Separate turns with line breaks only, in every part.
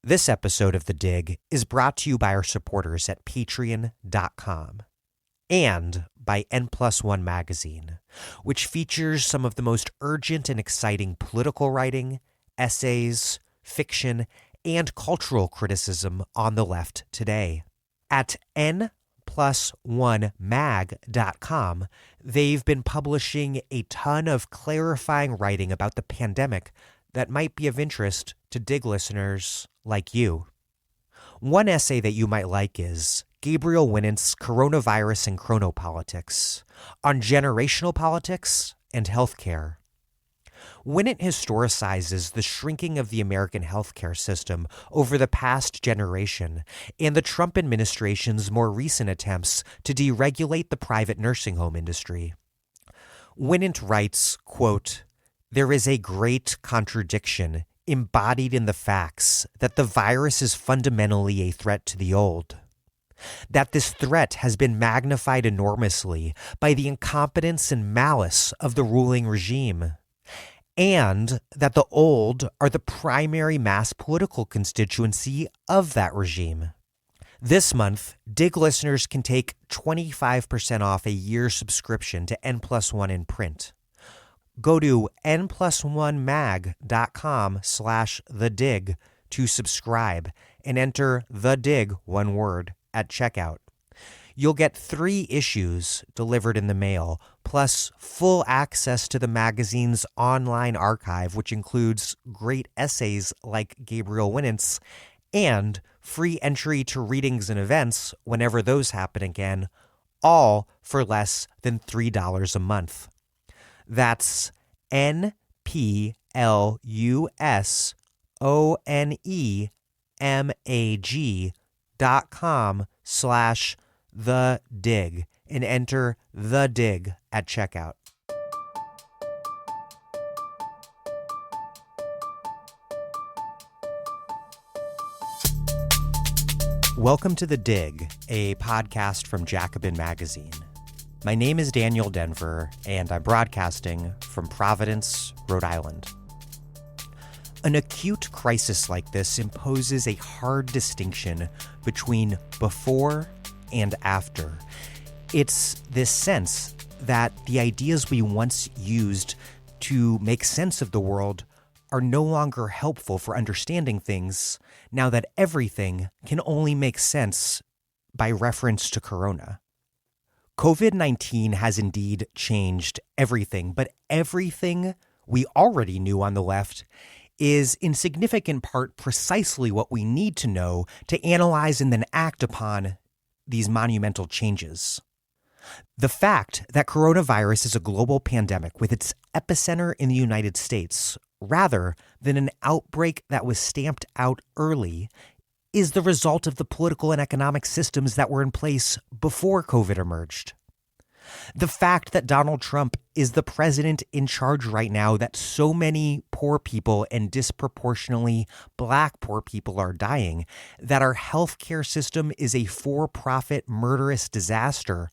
This episode of The Dig is brought to you by our supporters at patreon.com and by N+1 Magazine, which features some of the most urgent and exciting political writing, essays, fiction, and cultural criticism on the left today. At N+1mag.com, they've been publishing a ton of clarifying writing about the pandemic that might be of interest to Dig listeners like you. One essay that you might like is Gabriel Winant's Coronavirus and Chronopolitics on generational politics and healthcare. Winant historicizes the shrinking of the American healthcare system over the past generation and the Trump administration's more recent attempts to deregulate the private nursing home industry. Winant writes, quote, "There is a great contradiction embodied in the facts that the virus is fundamentally a threat to the old. That this threat has been magnified enormously by the incompetence and malice of the ruling regime, and that the old are the primary mass political constituency of that regime. This month, Dig listeners can take 25% off a year subscription to N+1 in print. Go to N+1mag.com/thedig to subscribe and enter The Dig, one word, at checkout. You'll get 3 issues delivered in the mail, plus full access to the magazine's online archive, which includes great essays like Gabriel Winant's, and free entry to readings and events whenever those happen again, all for less than $3 a month. That's NPLUSONEMAG.com/thedig and enter The Dig at checkout. Welcome to The Dig, a podcast from Jacobin Magazine. My name is Daniel Denver, and I'm broadcasting from Providence, Rhode Island. An acute crisis like this imposes a hard distinction between before and after. It's this sense that the ideas we once used to make sense of the world are no longer helpful for understanding things now that everything can only make sense by reference to Corona. COVID-19 has indeed changed everything, but everything we already knew on the left is in significant part precisely what we need to know to analyze and then act upon these monumental changes. The fact that coronavirus is a global pandemic with its epicenter in the United States, rather than an outbreak that was stamped out early, is the result of the political and economic systems that were in place before COVID emerged. The fact that Donald Trump is the president in charge right now, that so many poor people and disproportionately Black poor people are dying, that our healthcare system is a for-profit murderous disaster.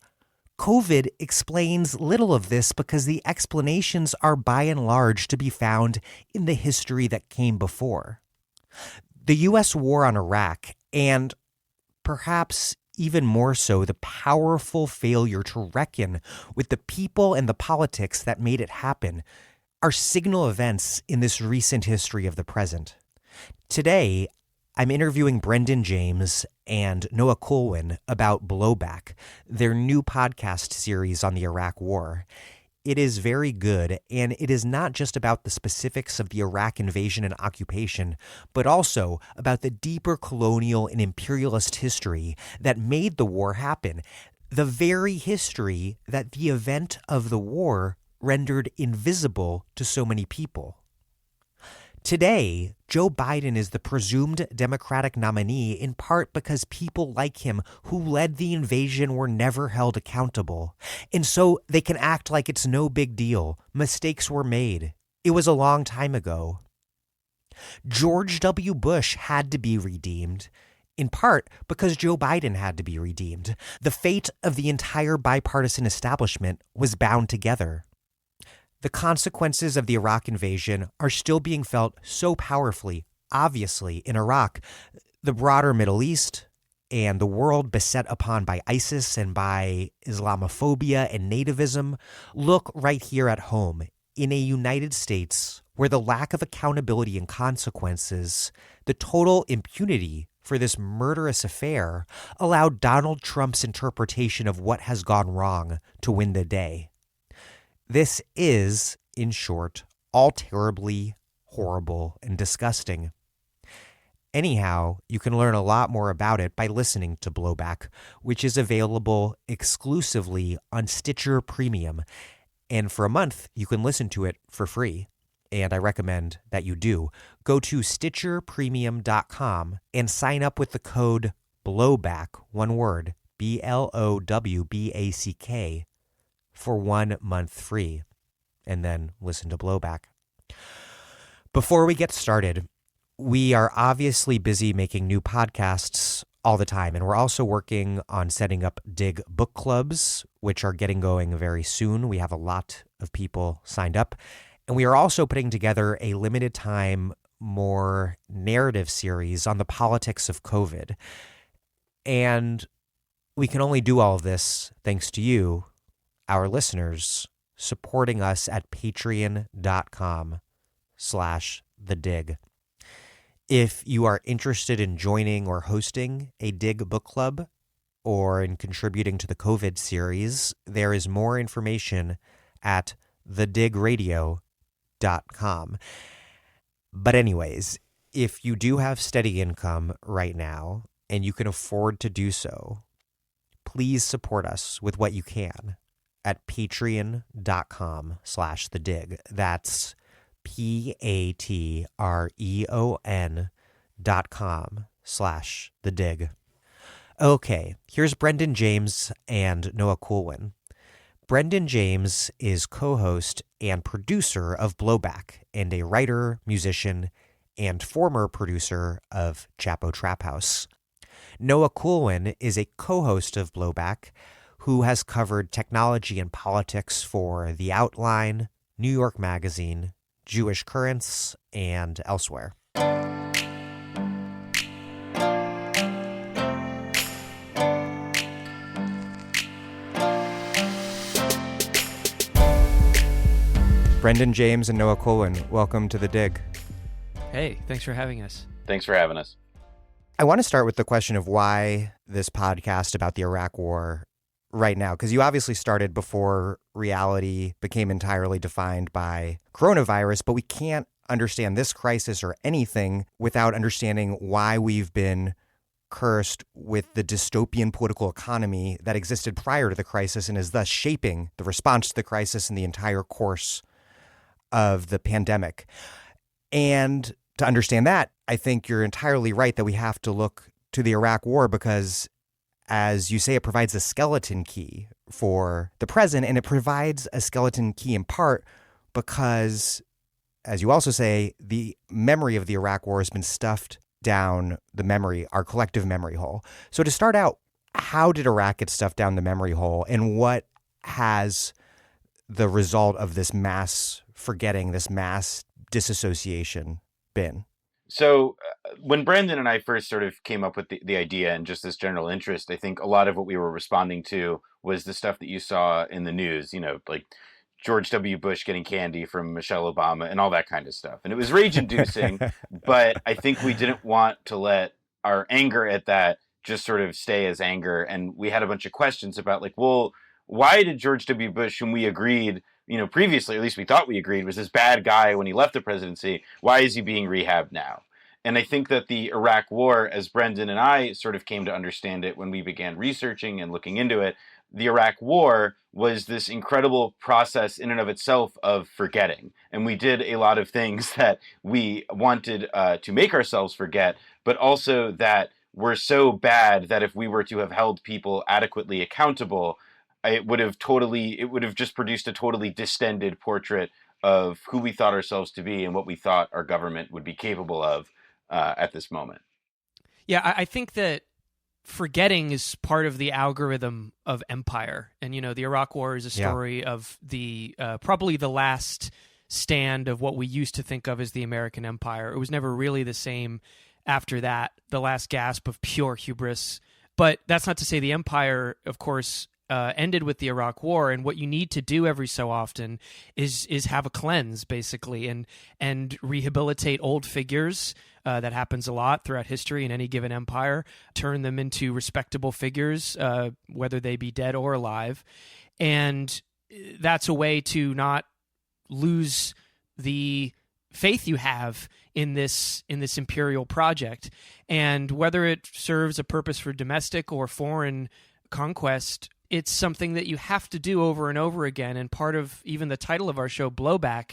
COVID explains little of this because the explanations are by and large to be found in the history that came before. The U.S. war on Iraq, and perhaps even more so, the powerful failure to reckon with the people and the politics that made it happen, are signal events in this recent history of the present. Today, I'm interviewing Brendan James and Noah Kulwin about Blowback, their new podcast series on the Iraq War. It is very good, and it is not just about the specifics of the Iraq invasion and occupation, but also about the deeper colonial and imperialist history that made the war happen, the very history that the event of the war rendered invisible to so many people. Today, Joe Biden is the presumed Democratic nominee in part because people like him who led the invasion were never held accountable. And so they can act like it's no big deal. Mistakes were made. It was a long time ago. George W. Bush had to be redeemed, in part because Joe Biden had to be redeemed. The fate of the entire bipartisan establishment was bound together. The consequences of the Iraq invasion are still being felt so powerfully Obviously, in Iraq, the broader Middle East, and the world beset upon by ISIS and by Islamophobia and nativism, look right here at home in a United States where the lack of accountability and consequences, the total impunity for this murderous affair, allowed Donald Trump's interpretation of what has gone wrong to win the day. This is, in short, all terribly horrible and disgusting. Anyhow, you can learn a lot more about it by listening to Blowback, which is available exclusively on Stitcher Premium. And for a month, you can listen to it for free. And I recommend that you do. Go to StitcherPremium.com and sign up with the code BLOWBACK, one word, BLOWBACK, for 1 month free. And then listen to Blowback. Before we get started, we are obviously busy making new podcasts all the time, and we're also working on setting up Dig book clubs, which are getting going very soon. We have a lot of people signed up, and we are also putting together a limited time, more narrative series on the politics of COVID. And we can only do all of this thanks to you, our listeners, supporting us at patreon.com/thedig. If you are interested in joining or hosting a Dig book club or in contributing to the COVID series, there is more information at thedigradio.com. But anyways, if you do have steady income right now and you can afford to do so, please support us with what you can at patreon.com/thedig. That's patreon.com/thedig. Okay, here's Brendan James and Noah Kulwin. Brendan James is co-host and producer of Blowback and a writer, musician, and former producer of Chapo Trap House. Noah Kulwin is a co-host of Blowback who has covered technology and politics for The Outline, New York Magazine, Jewish Currents, and elsewhere. Brendan James and Noah Kulwin, welcome to The Dig.
Hey, thanks for having us.
Thanks for having us.
I want to start with the question of why this podcast about the Iraq War right now, because you obviously started before reality became entirely defined by coronavirus, but we can't understand this crisis or anything without understanding why we've been cursed with the dystopian political economy that existed prior to the crisis and is thus shaping the response to the crisis and the entire course of the pandemic. And to understand that, I think you're entirely right that we have to look to the Iraq War because, as you say, it provides a skeleton key for the present, and it provides a skeleton key in part because, as you also say, the memory of the Iraq War has been stuffed down the memory, our collective memory hole. So to start out, how did Iraq get stuffed down the memory hole, and what has the result of this mass forgetting, this mass disassociation been?
So when Brandon and I first sort of came up with the idea and just this general interest, I think a lot of what we were responding to was the stuff that you saw in the news, you know, like George W. Bush getting candy from Michelle Obama and all that kind of stuff. And it was rage-inducing, but I think we didn't want to let our anger at that just sort of stay as anger. And we had a bunch of questions about like, well, why did George W. Bush, whom we agreed, you know, previously, or at least we thought we agreed, was this bad guy when he left the presidency, why is he being rehabbed now? And I think that the Iraq War, as Brendan and I sort of came to understand it when we began researching and looking into it, the Iraq War was this incredible process in and of itself of forgetting. And we did a lot of things that we wanted to make ourselves forget, but also that were so bad that if we were to have held people adequately accountable, it would have just produced a totally distended portrait of who we thought ourselves to be and what we thought our government would be capable of at this moment.
Yeah, I think that forgetting is part of the algorithm of empire. And, you know, the Iraq War is a story of the probably the last stand of what we used to think of as the American empire. It was never really the same after that, the last gasp of pure hubris. But that's not to say the empire, of course, ended with the Iraq War. And what you need to do every so often is have a cleanse, basically, and rehabilitate old figures. That happens a lot throughout history in any given empire. Turn them into respectable figures, whether they be dead or alive. And that's a way to not lose the faith you have in this imperial project. And whether it serves a purpose for domestic or foreign conquest, it's something that you have to do over and over again. And part of even the title of our show, Blowback,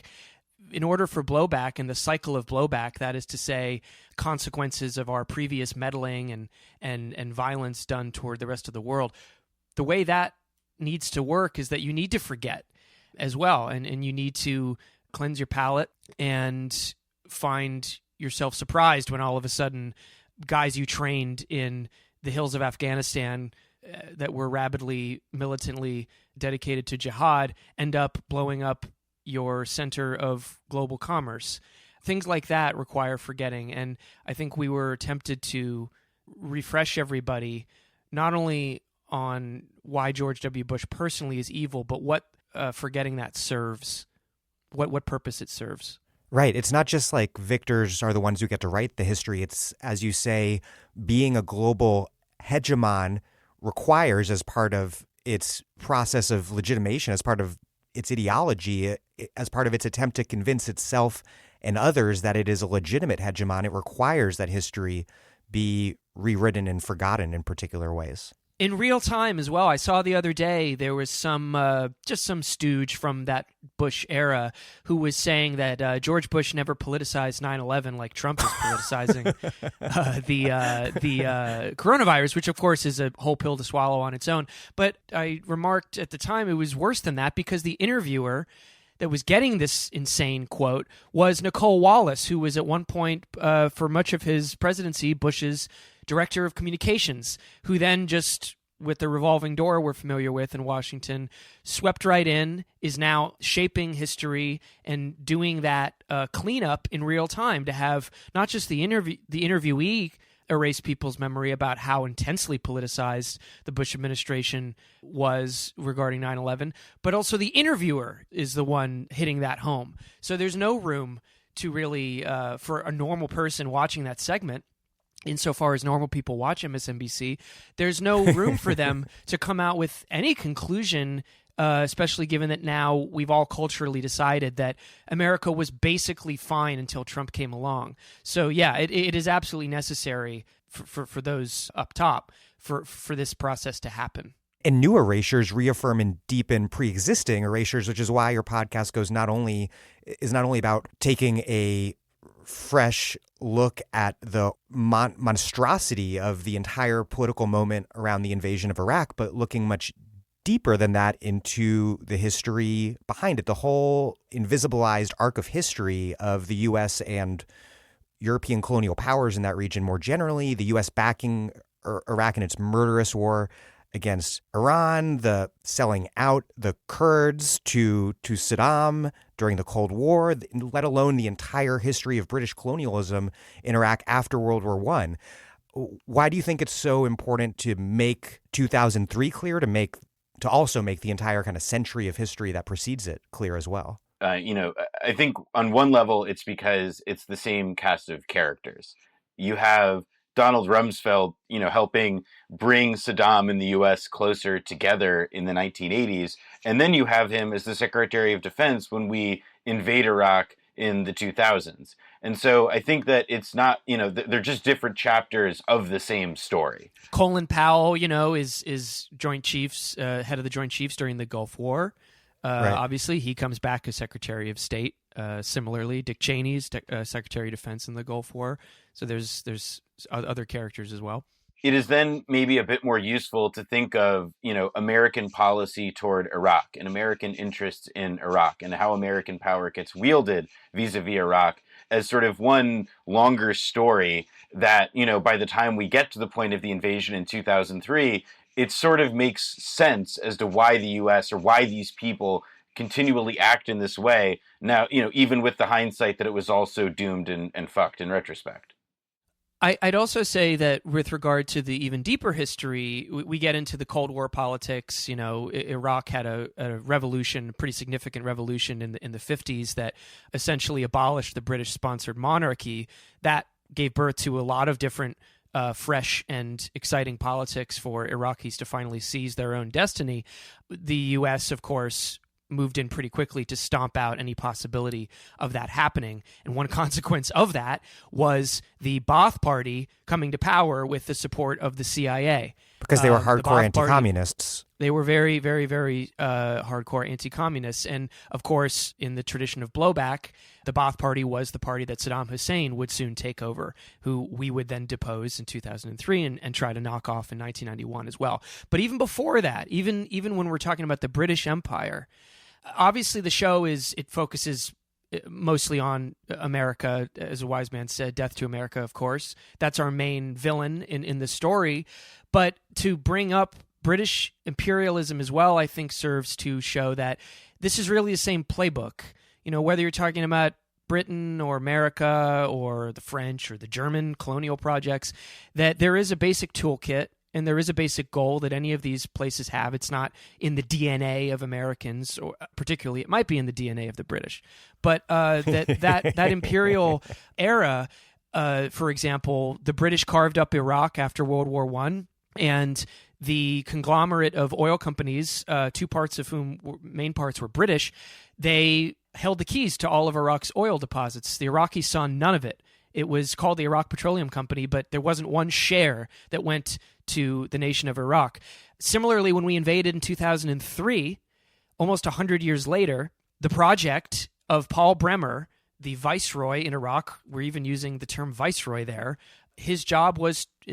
in order for blowback and the cycle of blowback, that is to say, consequences of our previous meddling and violence done toward the rest of the world, the way that needs to work is that you need to forget as well. And you need to cleanse your palate and find yourself surprised when all of a sudden guys you trained in the hills of Afghanistan that were rabidly, militantly dedicated to jihad end up blowing up your center of global commerce. Things like that require forgetting. And I think we were tempted to refresh everybody, not only on why George W. Bush personally is evil, but what forgetting that serves, what purpose it serves.
Right. It's not just like victors are the ones who get to write the history. It's, as you say, being a global hegemon requires, as part of its process of legitimation, as part of its ideology, as part of its attempt to convince itself and others that it is a legitimate hegemon, it requires that history be rewritten and forgotten in particular ways.
In real time as well. I saw the other day there was just some stooge from that Bush era who was saying that George Bush never politicized 9/11 like Trump is politicizing the coronavirus, which of course is a whole pill to swallow on its own. But I remarked at the time it was worse than that, because the interviewer that was getting this insane quote was Nicole Wallace, who was at one point, for much of his presidency, Bush's director of communications, who then just, with the revolving door we're familiar with in Washington, swept right in, is now shaping history and doing that cleanup in real time to have not just the interviewee erase people's memory about how intensely politicized the Bush administration was regarding 9/11, but also the interviewer is the one hitting that home. So there's no room to really, for a normal person watching that segment, insofar as normal people watch MSNBC, there's no room for them to come out with any conclusion, especially given that now we've all culturally decided that America was basically fine until Trump came along. So yeah, it is absolutely necessary for those up top for this process to happen.
And new erasures reaffirm and deepen pre-existing erasures, which is why your podcast is not only about taking a fresh look at the monstrosity of the entire political moment around the invasion of Iraq, but looking much deeper than that into the history behind it, the whole invisibilized arc of history of the U.S. and European colonial powers in that region more generally, the U.S. backing Iraq in its murderous war against Iran, the selling out the Kurds to Saddam during the Cold War, let alone the entire history of British colonialism in Iraq after World War I. Why do you think it's so important to make 2003 clear, to also make the entire kind of century of history that precedes it clear as well?
I think on one level, it's because it's the same cast of characters. You have Donald Rumsfeld, helping bring Saddam and the U.S. closer together in the 1980s. And then you have him as the Secretary of Defense when we invade Iraq in the 2000s. And so I think that it's not, they're just different chapters of the same story.
Colin Powell, is Joint Chiefs, head of the Joint Chiefs during the Gulf War. Right. Obviously, he comes back as Secretary of State. Similarly, Dick Cheney's Secretary of Defense in the Gulf War. So there's other characters as well.
It is then maybe a bit more useful to think of, American policy toward Iraq and American interests in Iraq and how American power gets wielded vis-a-vis Iraq as sort of one longer story that, by the time we get to the point of the invasion in 2003, it sort of makes sense as to why the U.S. or why these people continually act in this way now, even with the hindsight that it was also doomed and fucked in retrospect.
I'd also say that with regard to the even deeper history, we get into the Cold War politics. Iraq had a revolution, a pretty significant revolution in the 50s that essentially abolished the British-sponsored monarchy. That gave birth to a lot of different fresh and exciting politics for Iraqis to finally seize their own destiny. The U.S., of course, moved in pretty quickly to stomp out any possibility of that happening. And one consequence of that was the Ba'ath Party coming to power with the support of the CIA.
Because they were hardcore anti-communists.
They were very, very, very hardcore anti-communists. And, of course, in the tradition of Blowback, the Ba'ath Party was the party that Saddam Hussein would soon take over, who we would then depose in 2003 and try to knock off in 1991 as well. But even before that, even when we're talking about the British Empire, obviously the show it focuses mostly on America, as a wise man said, death to America, of course. That's our main villain in the story. But to bring up British imperialism as well, I think serves to show that this is really the same playbook. Whether you're talking about Britain or America or the French or the German colonial projects, that there is a basic toolkit and there is a basic goal that any of these places have. It's not in the DNA of Americans, or particularly it might be in the DNA of the British. But that imperial era, for example, the British carved up Iraq after World War I, and the conglomerate of oil companies, two parts of whom main parts were British, they held the keys to all of Iraq's oil deposits. The Iraqis saw none of it. It was called the Iraq Petroleum Company, but there wasn't one share that went to the nation of Iraq. Similarly, when we invaded in 2003, almost 100 years later, the project of Paul Bremer, the viceroy in Iraq, we're even using the term viceroy there, his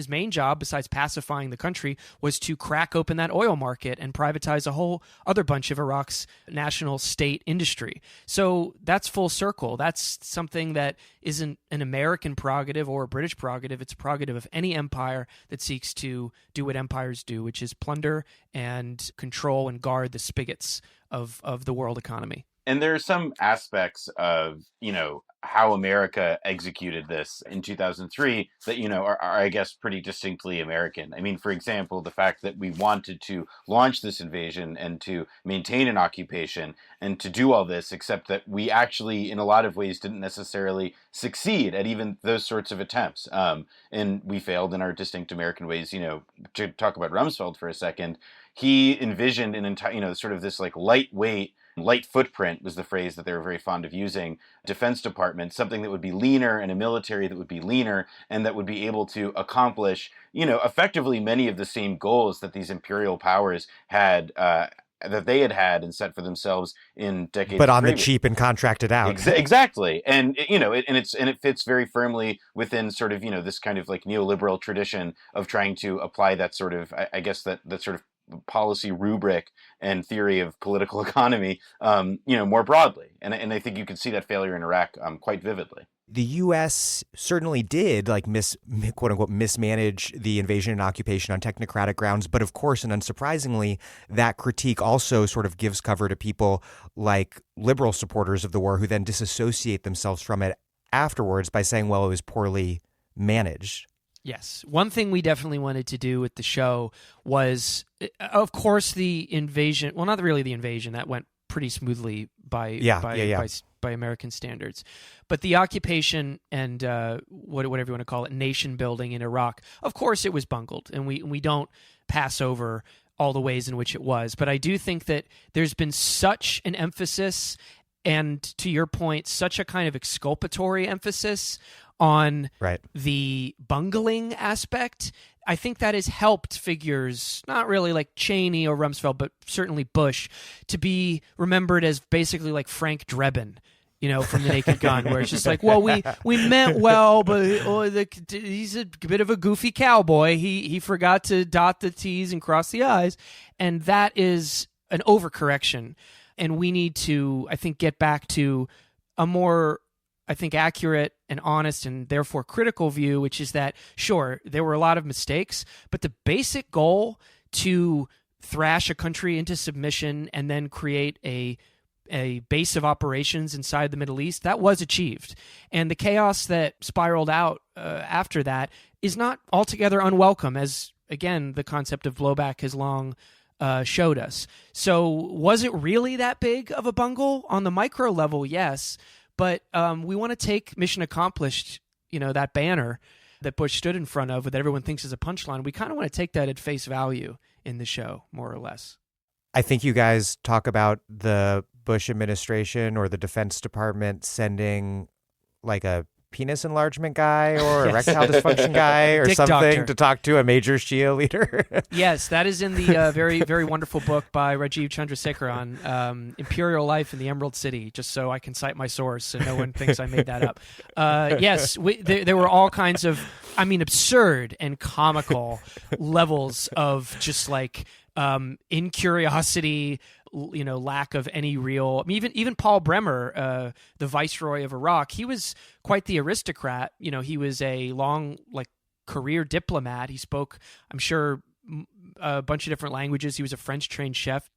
main job, besides pacifying the country, was to crack open that oil market and privatize a whole other bunch of Iraq's national state industry. So that's full circle. That's something that isn't an American prerogative or a British prerogative. It's a prerogative of any empire that seeks to do what empires do, which is plunder and control and guard the spigots of the world economy.
And there are some aspects of, how America executed this in 2003 that, are, I guess, pretty distinctly American. I mean, for example, the fact that we wanted to launch this invasion and to maintain an occupation and to do all this, except that we actually, in a lot of ways, didn't necessarily succeed at even those sorts of attempts. And we failed in our distinct American ways. To talk about Rumsfeld for a second, he envisioned an entire, sort of this like light footprint was the phrase that they were very fond of using, Defense Department, something that would be leaner and a military that would be leaner and that would be able to accomplish, effectively many of the same goals that these imperial powers had, that they had and set for themselves in decades.
But on the cheap and contracted out.
Exactly. And, it fits very firmly within sort of, this kind of like neoliberal tradition of trying to apply that sort of, I guess that sort of policy rubric and theory of political economy, more broadly. And I think you can see that failure in Iraq quite vividly.
The U.S. certainly did quote unquote mismanage the invasion and occupation on technocratic grounds. But of course, and unsurprisingly, that critique also sort of gives cover to people like liberal supporters of the war who then disassociate themselves from it afterwards by saying, well, it was poorly managed.
Yes. One thing we definitely wanted to do with the show was, of course, the invasion. Well, not really the invasion. That went pretty smoothly by American standards. But the occupation and whatever you want to call it, nation building in Iraq, of course it was bungled. And we don't pass over all the ways in which it was. But I do think that there's been such an emphasis and, to your point, such a kind of exculpatory emphasis on the bungling aspect. I think that has helped figures, not really like Cheney or Rumsfeld, but certainly Bush, to be remembered as basically like Frank Drebin, from The Naked Gun, where it's just like, well, we meant well, but he's a bit of a goofy cowboy. He forgot to dot the T's and cross the I's, and that is an overcorrection. And we need to, I think, get back to a more, I think, accurate and honest and therefore critical view, which is that, sure, there were a lot of mistakes, but the basic goal to thrash a country into submission and then create a a base of operations inside the Middle East, that was achieved. And the chaos that spiraled out after that is not altogether unwelcome, as, again, the concept of blowback has long showed us. So was it really that big of a bungle? On the micro level, yes. But we want to take mission accomplished, that banner that Bush stood in front of that everyone thinks is a punchline. We kind of want to take that at face value in the show, more or less.
I think you guys talk about the Bush administration or the Defense Department sending like a penis enlargement guy or a erectile dysfunction guy or
Dick
something
doctor
to talk to a major Shia leader.
Yes, that is in the very, very wonderful book by Rajiv Chandrasekaran, Imperial Life in the Emerald City, just so I can cite my source so no one thinks I made that up. Yes, there were all kinds of, absurd and comical levels of just like incuriosity, lack of any real. Even Paul Bremer, the viceroy of Iraq, he was quite the aristocrat. He was a long career diplomat. He spoke, I'm sure, a bunch of different languages. He was a French trained chef.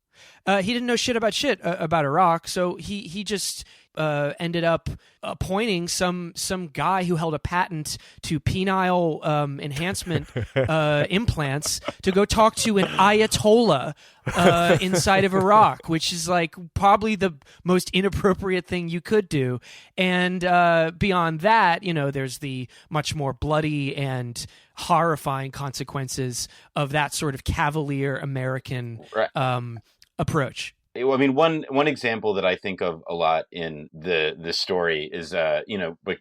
He didn't know shit about Iraq, so he just ended up appointing some guy who held a patent to penile enhancement implants to go talk to an Ayatollah inside of Iraq, which is like probably the most inappropriate thing you could do. And beyond that, there's the much more bloody and horrifying consequences of that sort of cavalier American approach.
Well, one example that I think of a lot in the story is,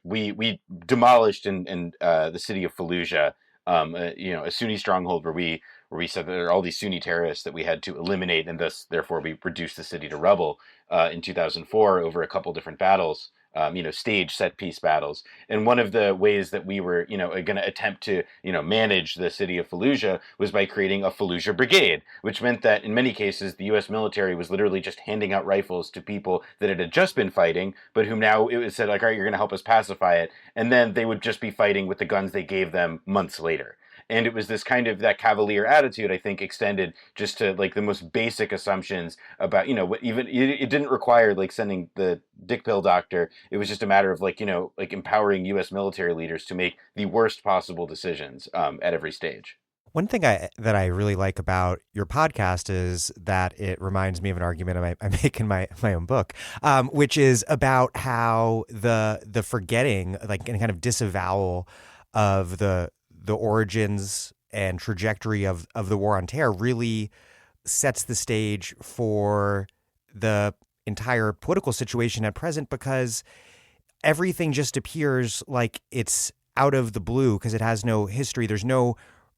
we demolished in the city of Fallujah, a Sunni stronghold where we said that there are all these Sunni terrorists that we had to eliminate, and therefore we reduced the city to rubble in 2004 over a couple different battles. Stage set piece battles. And one of the ways that we were, going to attempt to, manage the city of Fallujah was by creating a Fallujah brigade, which meant that in many cases, the U.S. military was literally just handing out rifles to people that it had just been fighting, but whom now it was said, like, all right, you're going to help us pacify it. And then they would just be fighting with the guns they gave them months later. And it was this kind of that cavalier attitude, I think, extended just to like the most basic assumptions about, it didn't require like sending the dick pill doctor. It was just a matter of empowering U.S. military leaders to make the worst possible decisions at every stage.
One thing that I really like about your podcast is that it reminds me of an argument I make in my own book, which is about how the forgetting, like, and kind of disavowal of the origins and trajectory of the war on terror really sets the stage for the entire political situation at present, because everything just appears like it's out of the blue because it has no history. There's no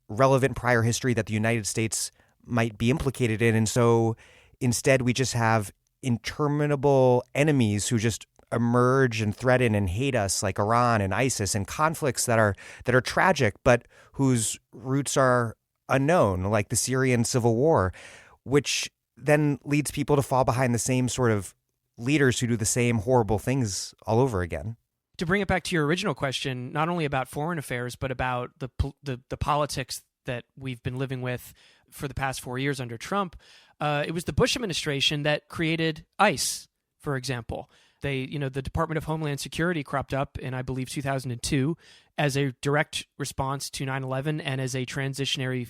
relevant prior history that the United States might be implicated in. And so instead we just have interminable enemies who just emerge and threaten and hate us, like Iran and ISIS, and conflicts that are tragic, but whose roots are unknown, like the Syrian civil war, which then leads people to fall behind the same sort of leaders who do the same horrible things all over again.
To bring it back to your original question, not only about foreign affairs, but about the politics that we've been living with for the past 4 years under Trump, it was the Bush administration that created ICE, for example. The Department of Homeland Security cropped up in, I believe, 2002 as a direct response to 9/11 and as a transitionary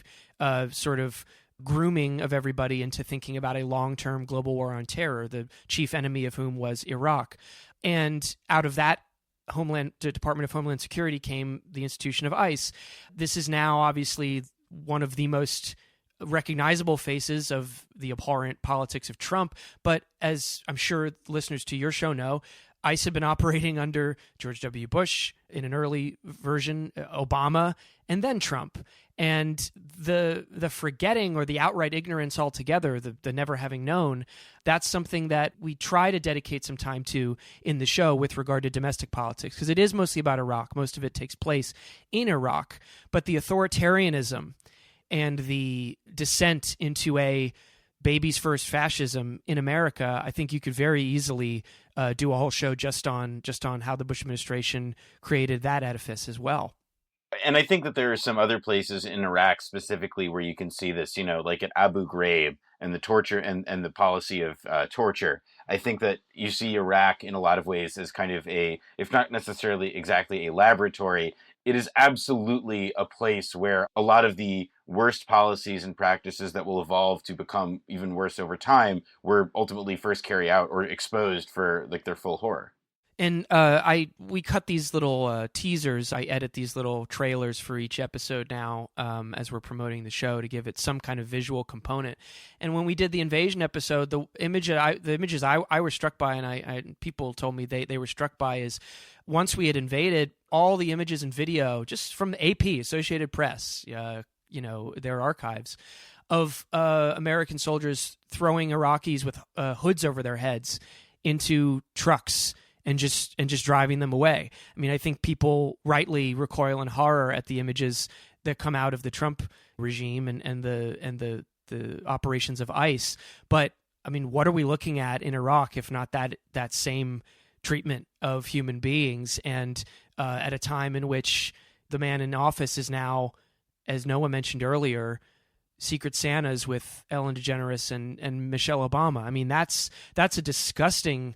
sort of grooming of everybody into thinking about a long-term global war on terror, the chief enemy of whom was Iraq. And out of that the Department of Homeland Security came the institution of ICE. This is now obviously one of the most recognizable faces of the abhorrent politics of Trump. But as I'm sure listeners to your show know, ICE had been operating under George W. Bush, in an early version, Obama, and then Trump. And the forgetting or the outright ignorance altogether, the never having known, that's something that we try to dedicate some time to in the show with regard to domestic politics, because it is mostly about Iraq. Most of it takes place in Iraq. But the authoritarianism and the descent into a baby's first fascism in America, I think you could very easily do a whole show just on how the Bush administration created that edifice as well.
And I think that there are some other places in Iraq specifically where you can see this, like at Abu Ghraib the torture and the policy of torture. I think that you see Iraq in a lot of ways as kind of a, if not necessarily exactly a laboratory, it is absolutely a place where a lot of the worst policies and practices that will evolve to become even worse over time were ultimately first carried out or exposed for like their full horror.
And we cut these little teasers. I edit these little trailers for each episode now as we're promoting the show to give it some kind of visual component. And when we did the invasion episode, the images I was struck by, and people told me they were struck by, is once we had invaded, all the images and video just from the AP, Associated Press, their archives, of American soldiers throwing Iraqis with hoods over their heads into trucks and just driving them away. I mean, I think people rightly recoil in horror at the images that come out of the Trump regime and the operations of ICE. But I mean, what are we looking at in Iraq if not that same treatment of human beings? And at a time in which the man in office is now, as Noah mentioned earlier, Secret Santas with Ellen DeGeneres and Michelle Obama. I mean, that's a disgusting,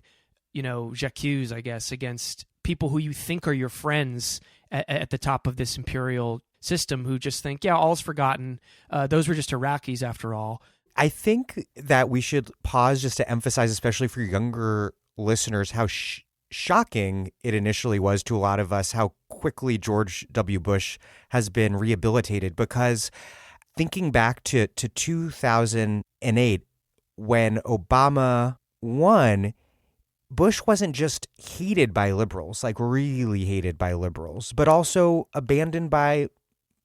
j'accuse, I guess, against people who you think are your friends at the top of this imperial system, who just think, yeah, all's forgotten. Those were just Iraqis after all.
I think that we should pause just to emphasize, especially for younger listeners, how shocking it initially was to a lot of us how quickly George W. Bush has been rehabilitated. Because thinking back to 2008, when Obama won, Bush wasn't just hated by liberals, like really hated by liberals, but also abandoned by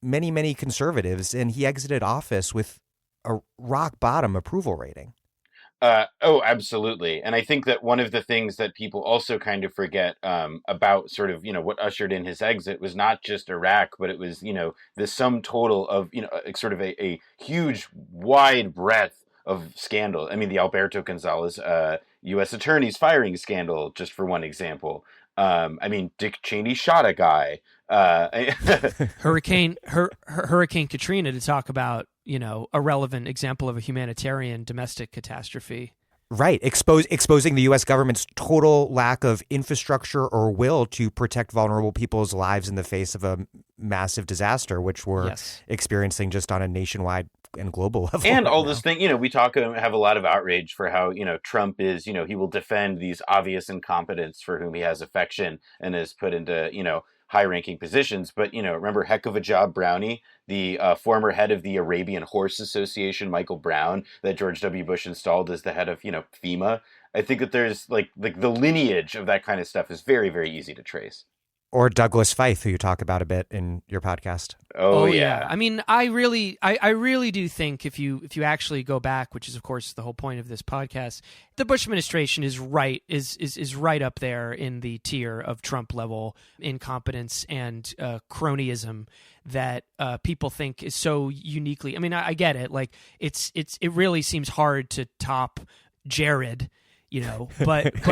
many, many conservatives. And he exited office with a rock bottom approval rating.
Oh, absolutely. And I think that one of the things that people also kind of forget about sort of, what ushered in his exit was not just Iraq, but it was, the sum total of, sort of a huge, wide breadth of scandal. I mean, the Alberto Gonzalez U.S. attorney's firing scandal, just for one example. I mean, Dick Cheney shot a guy.
Hurricane Katrina, to talk about, a relevant example of a humanitarian domestic catastrophe.
Right. Exposing the U.S. government's total lack of infrastructure or will to protect vulnerable people's lives in the face of a massive disaster, which we're experiencing just on a nationwide and global level.
And all this thing, we have a lot of outrage for how, Trump is, he will defend these obvious incompetents for whom he has affection and is put into, high-ranking positions. But, remember Heck of a Job Brownie, the former head of the Arabian Horse Association, Michael Brown, that George W. Bush installed as the head of, FEMA. I think that there's like the lineage of that kind of stuff is very, very easy to trace.
Or Douglas Feith, who you talk about a bit in your podcast.
Oh yeah.
I mean, I really do think if you actually go back, which is of course the whole point of this podcast, the Bush administration is right up there in the tier of Trump level incompetence and cronyism that people think is so uniquely. I mean, I get it. Like it really seems hard to top Jared. But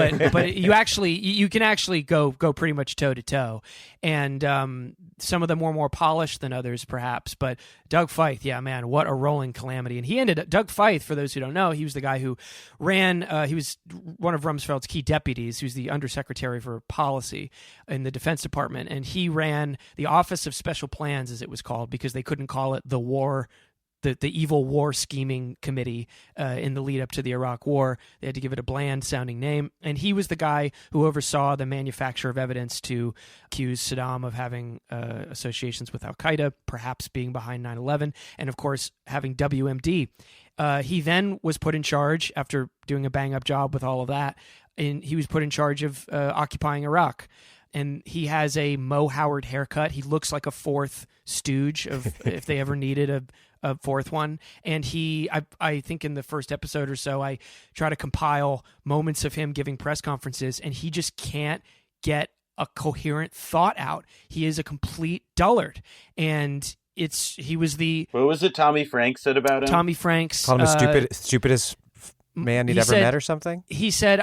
you can actually go pretty much toe to toe, and some of them were more polished than others, perhaps. But Doug Feith, yeah, man, what a rolling calamity! And Doug Feith, for those who don't know, he was the guy who ran. He was one of Rumsfeld's key deputies. He was the undersecretary for policy in the Defense Department, and he ran the Office of Special Plans, as it was called, because they couldn't call it the war. The evil war scheming committee in the lead up to the Iraq War. They had to give it a bland sounding name. And he was the guy who oversaw the manufacture of evidence to accuse Saddam of having associations with al-Qaeda, perhaps being behind 9/11, and of course having WMD. He then was put in charge, after doing a bang up job with all of that, and he was put in charge of occupying Iraq. And he has a Mo Howard haircut. He looks like a fourth stooge if they ever needed a fourth one. And I think in the first episode or so, I try to compile moments of him giving press conferences, and he just can't get a coherent thought out. He is a complete dullard. And he was the...
What was it Tommy Franks said about him?
Tommy Franks.
Called him the stupidest man he'd ever met or something?
He said,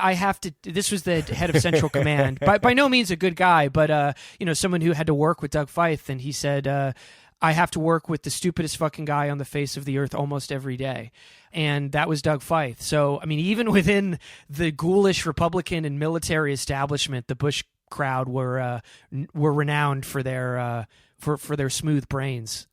this was the head of Central Command. By no means a good guy, but someone who had to work with Doug Feith, and he said, I have to work with the stupidest fucking guy on the face of the earth almost every day. And that was Doug Feith. So, I mean, even within the ghoulish Republican and military establishment, the Bush crowd were renowned for their smooth brains.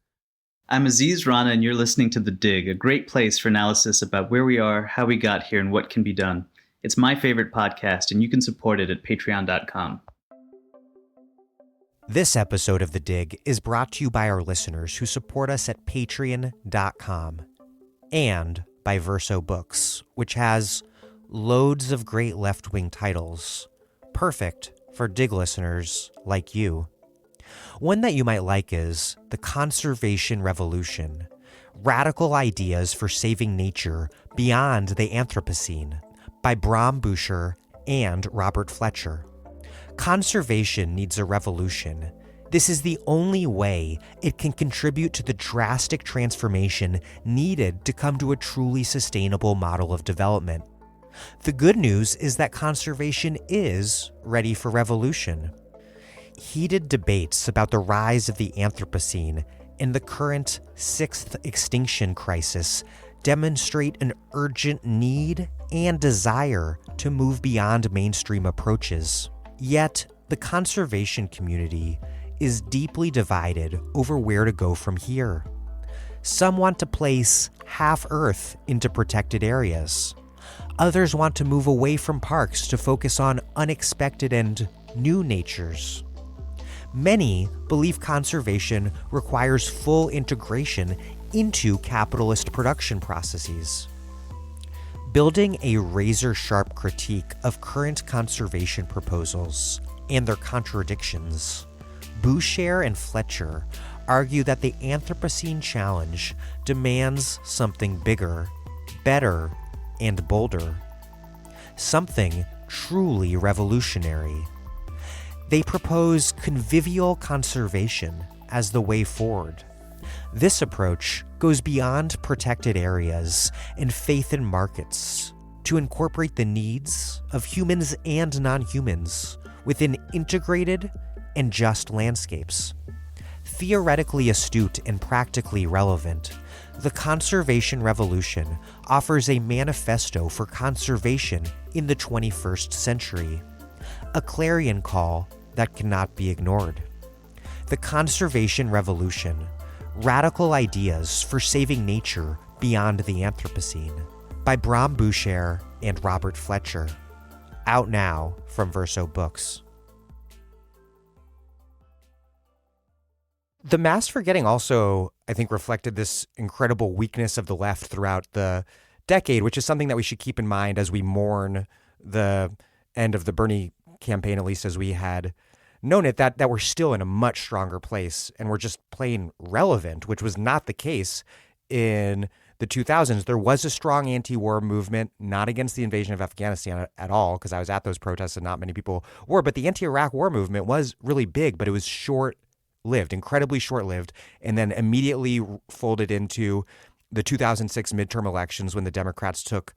I'm Aziz Rana, and you're listening to The Dig, a great place for analysis about where we are, how we got here, and what can be done. It's my favorite podcast, and you can support it at patreon.com.
This episode of The Dig is brought to you by our listeners who support us at patreon.com and by Verso Books, which has loads of great left-wing titles, perfect for Dig listeners like you. One that you might like is The Conservation Revolution, Radical Ideas for Saving Nature Beyond the Anthropocene by Bram Buescher and Robert Fletcher. Conservation needs a revolution. This is the only way it can contribute to the drastic transformation needed to come to a truly sustainable model of development. The good news is that conservation is ready for revolution. Heated debates about the rise of the Anthropocene and the current sixth extinction crisis demonstrate an urgent need and desire to move beyond mainstream approaches. Yet, the conservation community is deeply divided over where to go from here. Some want to place half Earth into protected areas. Others want to move away from parks to focus on unexpected and new natures. Many believe conservation requires full integration into capitalist production processes. Building a razor-sharp critique of current conservation proposals and their contradictions, Buescher and Fletcher argue that the Anthropocene challenge demands something bigger, better, and bolder. Something truly revolutionary. They propose convivial conservation as the way forward. This approach goes beyond protected areas and faith in markets to incorporate the needs of humans and non-humans within integrated and just landscapes. Theoretically astute and practically relevant, the conservation revolution offers a manifesto for conservation in the 21st century, a clarion call that cannot be ignored. The conservation revolution, Radical Ideas for Saving Nature Beyond the Anthropocene by Bram Buescher and Robert Fletcher. Out now from Verso Books. The mass forgetting also, I think, reflected this incredible weakness of the left throughout the decade, which is something that we should keep in mind as we mourn the end of the Bernie campaign, at least as we had known it, that we're still in a much stronger place and we're just plain relevant, which was not the case in the 2000s. There was a strong anti-war movement, not against the invasion of Afghanistan at all, because I was at those protests and not many people were, but the anti-Iraq war movement was really big, but it was short-lived, incredibly short-lived, and then immediately folded into the 2006 midterm elections when the Democrats took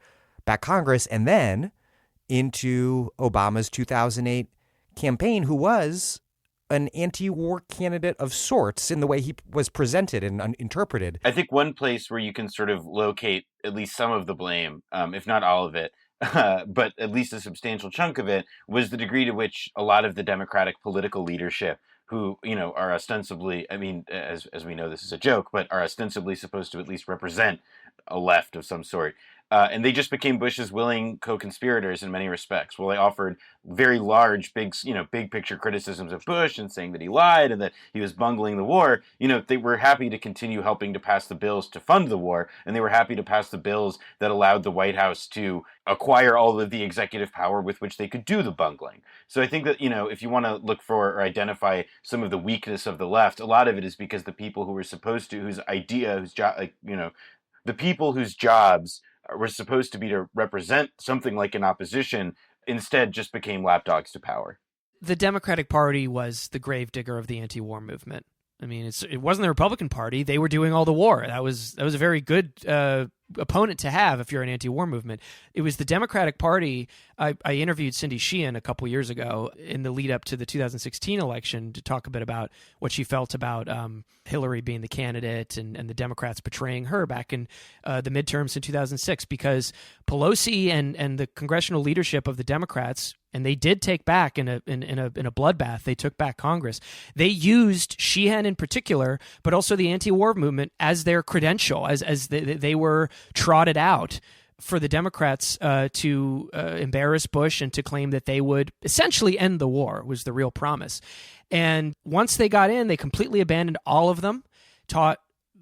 back Congress, and then into Obama's 2008 campaign, who was an anti-war candidate of sorts in the way he was presented and interpreted.
I think one place where you can sort of locate at least some of the blame, if not all of it, but at least a substantial chunk of it, was the degree to which a lot of the Democratic political leadership, who, are ostensibly, I mean, as we know, this is a joke, but are ostensibly supposed to at least represent a left of some sort. And they just became Bush's willing co-conspirators in many respects. Well, they offered very large, big picture criticisms of Bush and saying that he lied and that he was bungling the war. They were happy to continue helping to pass the bills to fund the war, and they were happy to pass the bills that allowed the White House to acquire all of the executive power with which they could do the bungling. So I think that, if you want to look for or identify some of the weakness of the left, a lot of it is because the people who were supposed to, the people whose jobs were supposed to be to represent something like an opposition, instead just became lapdogs to power.
The Democratic Party was the gravedigger of the anti-war movement. I mean, it wasn't the Republican Party. They were doing all the war. That was a very good opponent to have if you're an anti-war movement. It was the Democratic Party. I interviewed Cindy Sheehan a couple years ago in the lead up to the 2016 election to talk a bit about what she felt about Hillary being the candidate and the Democrats betraying her back in the midterms in 2006, because Pelosi and the congressional leadership of the Democrats, and they did take back in a bloodbath. They took back Congress. They used Sheehan in particular, but also the anti-war movement as their credential, as they were trotted out for the Democrats to embarrass Bush and to claim that they would essentially end the war, was the real promise. And once they got in, they completely abandoned all of them, taught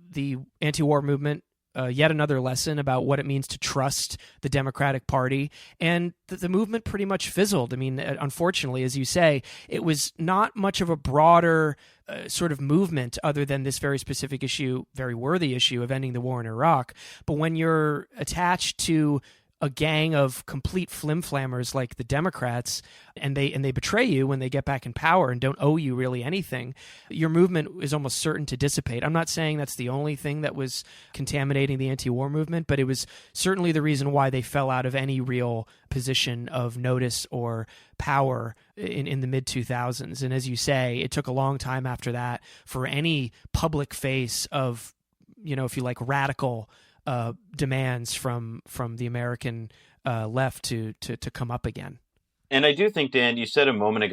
the anti-war movement yet another lesson about what it means to trust the Democratic Party, and the movement pretty much fizzled. I mean, unfortunately, as you say, it was not much of a broader sort of movement other than this very specific issue, very worthy issue of ending the war in Iraq. But when you're attached to a gang of complete flim-flammers like the Democrats, and they betray you when they get back in power and don't owe you really anything, your movement is almost certain to dissipate. I'm not saying that's the only thing that was contaminating the anti-war movement, but it was certainly the reason why they fell out of any real position of notice or power in the mid-2000s. And as you say, it took a long time after that for any public face of, if you like, radical demands from the American left to come up again.
And I do think, Dan, you talked a moment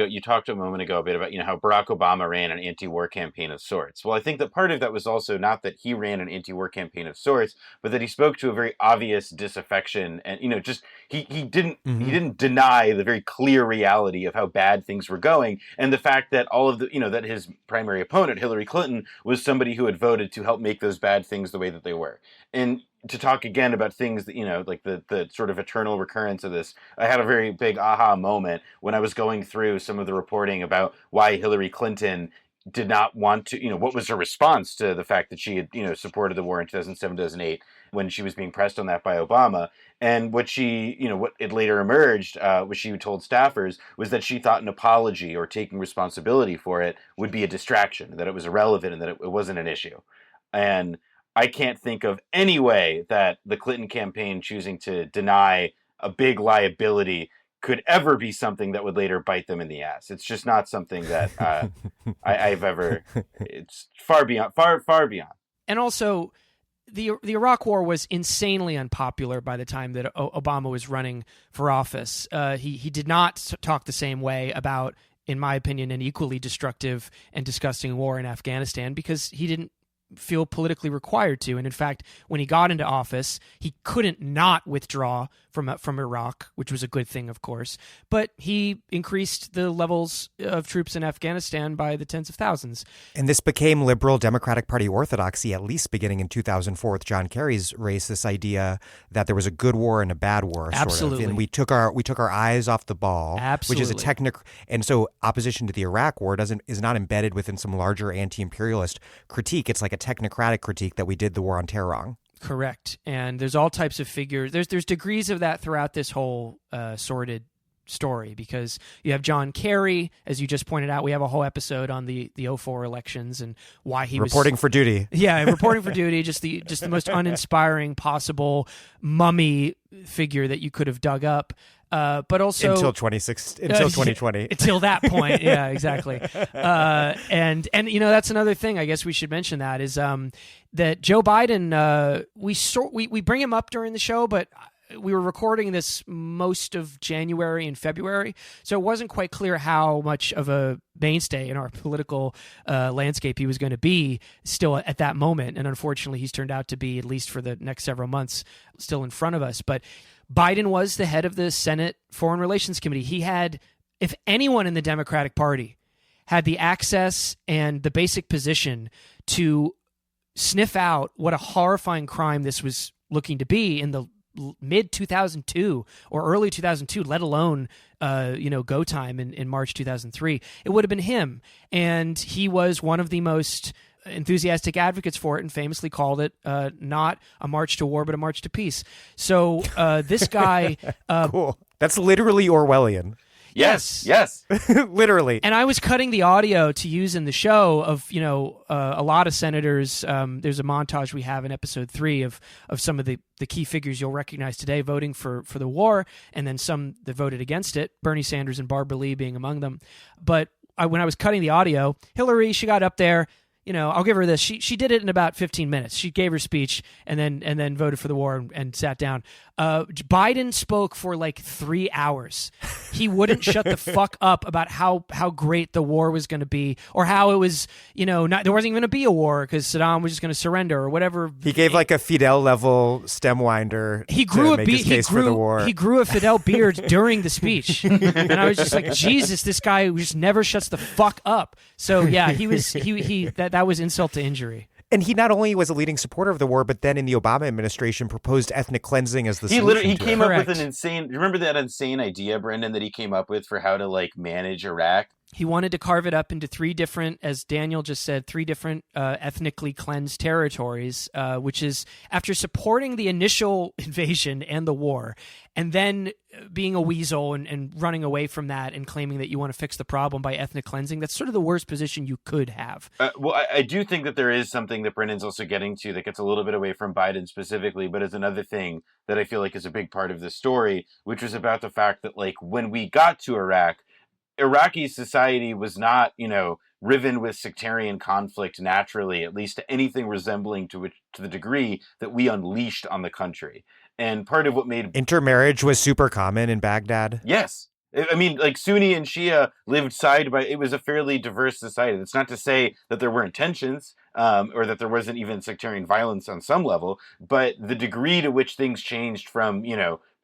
ago a bit about, how Barack Obama ran an anti-war campaign of sorts. Well, I think that part of that was also not that he ran an anti-war campaign of sorts, but that he spoke to a very obvious disaffection, and, he didn't deny the very clear reality of how bad things were going, and the fact that all of the, that his primary opponent, Hillary Clinton, was somebody who had voted to help make those bad things the way that they were. And to talk again about things that, like the sort of eternal recurrence of this, I had a very big aha moment when I was going through some of the reporting about why Hillary Clinton did not want to, what was her response to the fact that she had, supported the war in 2007, 2008, when she was being pressed on that by Obama. And what what it later emerged, what she told staffers, was that she thought an apology or taking responsibility for it would be a distraction, that it was irrelevant and that it wasn't an issue. And I can't think of any way that the Clinton campaign choosing to deny a big liability could ever be something that would later bite them in the ass. It's just not something that I've ever. It's far beyond.
And also, the Iraq War was insanely unpopular by the time that Obama was running for office. He did not talk the same way about, in my opinion, an equally destructive and disgusting war in Afghanistan, because he didn't feel politically required to. And in fact, when he got into office, he couldn't not withdraw from Iraq, which was a good thing, of course. But he increased the levels of troops in Afghanistan by the tens of thousands.
And this became liberal Democratic Party orthodoxy, at least beginning in 2004 with John Kerry's race, this idea that there was a good war and a bad war,
Absolutely.
sort of. And we took our eyes off the ball,
Absolutely.
which is a technical. And so opposition to the Iraq war is not embedded within some larger anti-imperialist critique. It's like a technocratic critique that we did the war on terror wrong.
Correct. And there's all types of figures. There's degrees of that throughout this whole sordid story, because you have John Kerry, as you just pointed out. We have a whole episode on the 2004 elections and why he
reporting
was
for duty.
Yeah, reporting for duty. Just the most uninspiring possible mummy figure that you could have dug up. But also
until 2020.
Until that point, yeah, exactly. And that's another thing. I guess we should mention that is that Joe Biden. We bring him up during the show, but we were recording this most of January and February, so it wasn't quite clear how much of a mainstay in our political landscape he was going to be still at that moment. And unfortunately, he's turned out to be, at least for the next several months, still in front of us. But Biden was the head of the Senate Foreign Relations Committee. He had, if anyone in the Democratic Party had the access and the basic position to sniff out what a horrifying crime this was looking to be in the mid 2002 or early 2002, let alone go time in March 2003, it would have been him. And he was one of the most enthusiastic advocates for it, and famously called it not a march to war, but a march to peace. So this guy,
cool. That's literally Orwellian.
Yes.
Literally.
And I was cutting the audio to use in the show of, a lot of senators. There's a montage we have in episode 3 of some of the key figures you'll recognize today voting for the war, and then some that voted against it, Bernie Sanders and Barbara Lee being among them. But when I was cutting the audio, Hillary, she got up there. I'll give her this. She did it in about 15 minutes. She gave her speech and then voted for the war and sat down. Biden spoke for like 3 hours. He wouldn't shut the fuck up about how great the war was going to be, or how it was, there wasn't even going to be a war because Saddam was just going to surrender or whatever.
He gave like a Fidel level stem winder. He grew for the war.
He grew a Fidel beard during the speech, and I was just like, Jesus, this guy just never shuts the fuck up. So yeah, that was insult to injury.
And he not only was a leading supporter of the war, but then in the Obama administration proposed ethnic cleansing as the solution.
He came up with an insane. Remember that insane idea, Brendan, that he came up with for how to like manage Iraq?
He wanted to carve it up into 3 different, as Daniel just said, 3 different ethnically cleansed territories, which is after supporting the initial invasion and the war, and then being a weasel and running away from that and claiming that you want to fix the problem by ethnic cleansing. That's sort of the worst position you could have.
Well, I do think that there is something that Brendan's also getting to that gets a little bit away from Biden specifically, but is another thing that I feel like is a big part of this story, which was about the fact that like when we got to Iraq, Iraqi society was not, riven with sectarian conflict naturally, at least to anything resembling to the degree that we unleashed on the country. And part of what made
intermarriage was super common in Baghdad.
Yes. I mean, like Sunni and Shia lived side by. It was a fairly diverse society. That's not to say that there weren't tensions, or that there wasn't even sectarian violence on some level, but the degree to which things changed from,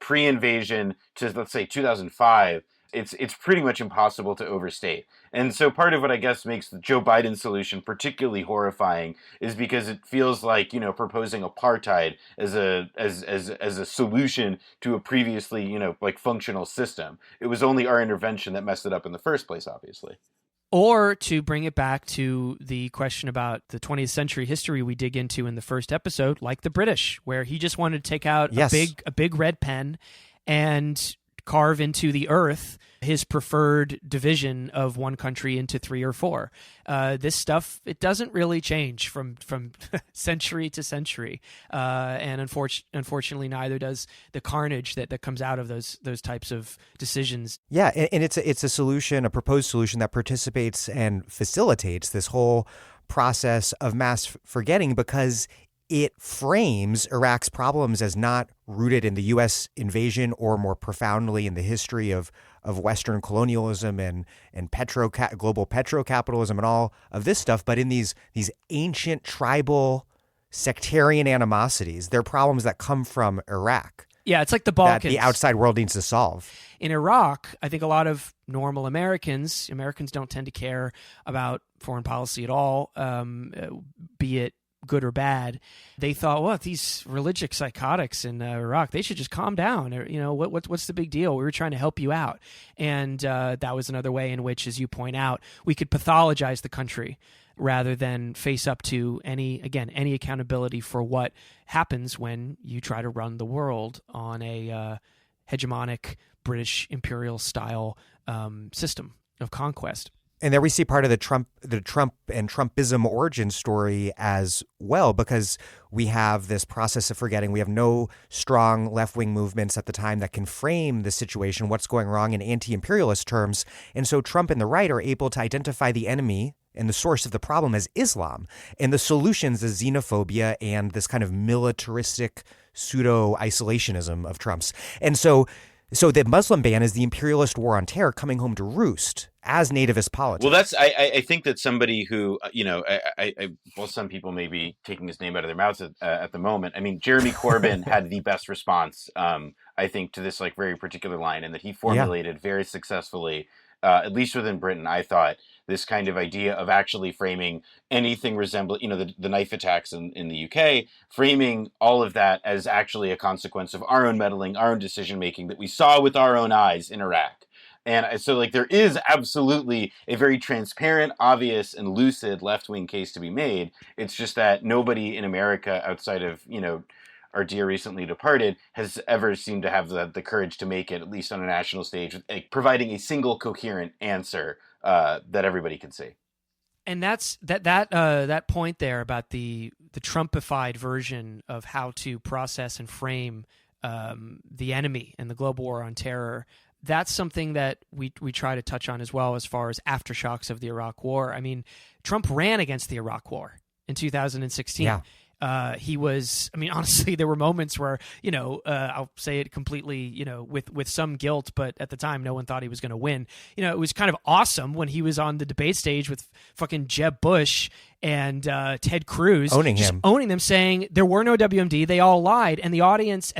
pre-invasion to, let's say, 2005, it's pretty much impossible to overstate. And so part of what I guess makes the Joe Biden solution particularly horrifying is because it feels like, proposing apartheid as a solution to a previously, functional system. It was only our intervention that messed it up in the first place, obviously.
Or to bring it back to the question about the 20th century history we dig into in the first episode, like the British, where he just wanted to take out a big red pen and carve into the earth his preferred division of one country into 3 or 4. This stuff, it doesn't really change from century to century, and unfortunately, neither does the carnage that comes out of those types of decisions.
Yeah, and it's a solution, a proposed solution that participates and facilitates this whole process of mass forgetting because it frames Iraq's problems as not rooted in the U.S. invasion or more profoundly in the history of Western colonialism and global petrocapitalism and all of this stuff, but in these ancient tribal sectarian animosities. They're problems that come from Iraq.
Yeah, it's like the Balkans.
That the outside world needs to solve.
In Iraq, I think a lot of normal Americans don't tend to care about foreign policy at all, be it good or bad. They thought, well, these religious psychotics in Iraq, they should just calm down. Or, what's the big deal? We were trying to help you out. And that was another way in which, as you point out, we could pathologize the country rather than face up to any accountability for what happens when you try to run the world on a hegemonic British imperial style system of conquest.
And there we see part of the Trump and Trumpism origin story as well, because we have this process of forgetting. We have no strong left-wing movements at the time that can frame the situation, what's going wrong in anti-imperialist terms. And so Trump and the right are able to identify the enemy and the source of the problem as Islam, and the solutions as xenophobia and this kind of militaristic pseudo-isolationism of Trump's. And so the Muslim ban is the imperialist war on terror coming home to roost as nativist politics.
Well, I think that somebody who, some people may be taking his name out of their mouths at the moment. I mean, Jeremy Corbyn had the best response, I think, to this very particular line, and that he formulated very successfully, at least within Britain, I thought, this kind of idea of actually framing anything resembling, the knife attacks in the UK, framing all of that as actually a consequence of our own meddling, our own decision-making that we saw with our own eyes in Iraq. And so, there is absolutely a very transparent, obvious, and lucid left-wing case to be made. It's just that nobody in America outside of, our dear recently departed, has ever seemed to have the courage to make it, at least on a national stage, providing a single coherent answer that everybody can see.
And that's that point there about the Trumpified version of how to process and frame the enemy and the global war on terror. That's something that we try to touch on as well, as far as aftershocks of the Iraq War. I mean, Trump ran against the Iraq War in 2016.
Yeah.
He was, I mean, honestly, there were moments where, I'll say it completely, with some guilt, but at the time, no one thought he was going to win. It was kind of awesome when he was on the debate stage with fucking Jeb Bush and Ted Cruz.
Owning them,
saying there were no WMD, they all lied. And the audience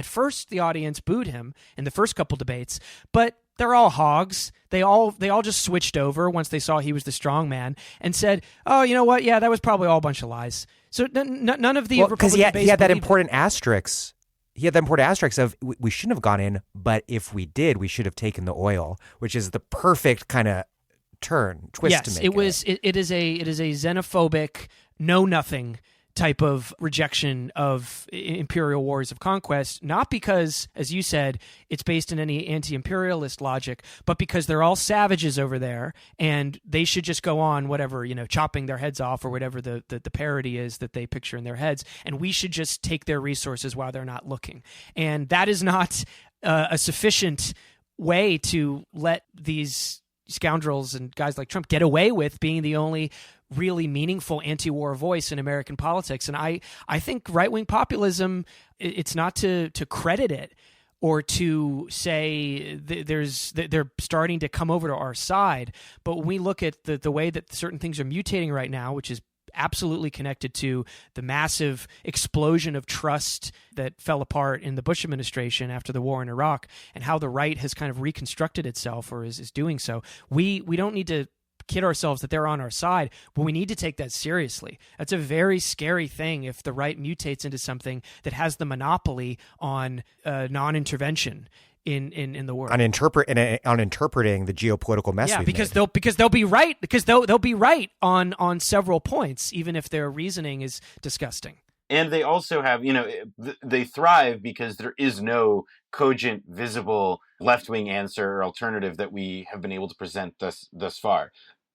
booed him in the first couple debates, but they're all hogs. They all just switched over once they saw he was the strong man and said, oh, you know what? Yeah, that was probably all a bunch of lies. So none of the
because he had that important asterisk. He had that important asterisk of we shouldn't have gone in, but if we did, we should have taken the oil, which is the perfect kind of twist to make.
Yes, it is a xenophobic know nothing type of rejection of imperial wars of conquest, not because, as you said, it's based in any anti-imperialist logic, but because they're all savages over there and they should just go on whatever, chopping their heads off or whatever the parody is that they picture in their heads, and we should just take their resources while they're not looking. And that is not a sufficient way to let these scoundrels and guys like Trump get away with being the only really meaningful anti-war voice in American politics. And I think right-wing populism, it's not to credit it or to say they're starting to come over to our side. But when we look at the way that certain things are mutating right now, which is absolutely connected to the massive explosion of trust that fell apart in the Bush administration after the war in Iraq, and how the right has kind of reconstructed itself or is doing so, we don't need to kid ourselves that they're on our side, but we need to take that seriously. That's a very scary thing if the right mutates into something that has the monopoly on non-intervention in the world,
on interpreting the geopolitical mess.
Yeah, because they'll be right, because they'll be right on several points, even if their reasoning is disgusting.
And they also have, they thrive because there is no cogent, visible left-wing answer or alternative that we have been able to present thus far.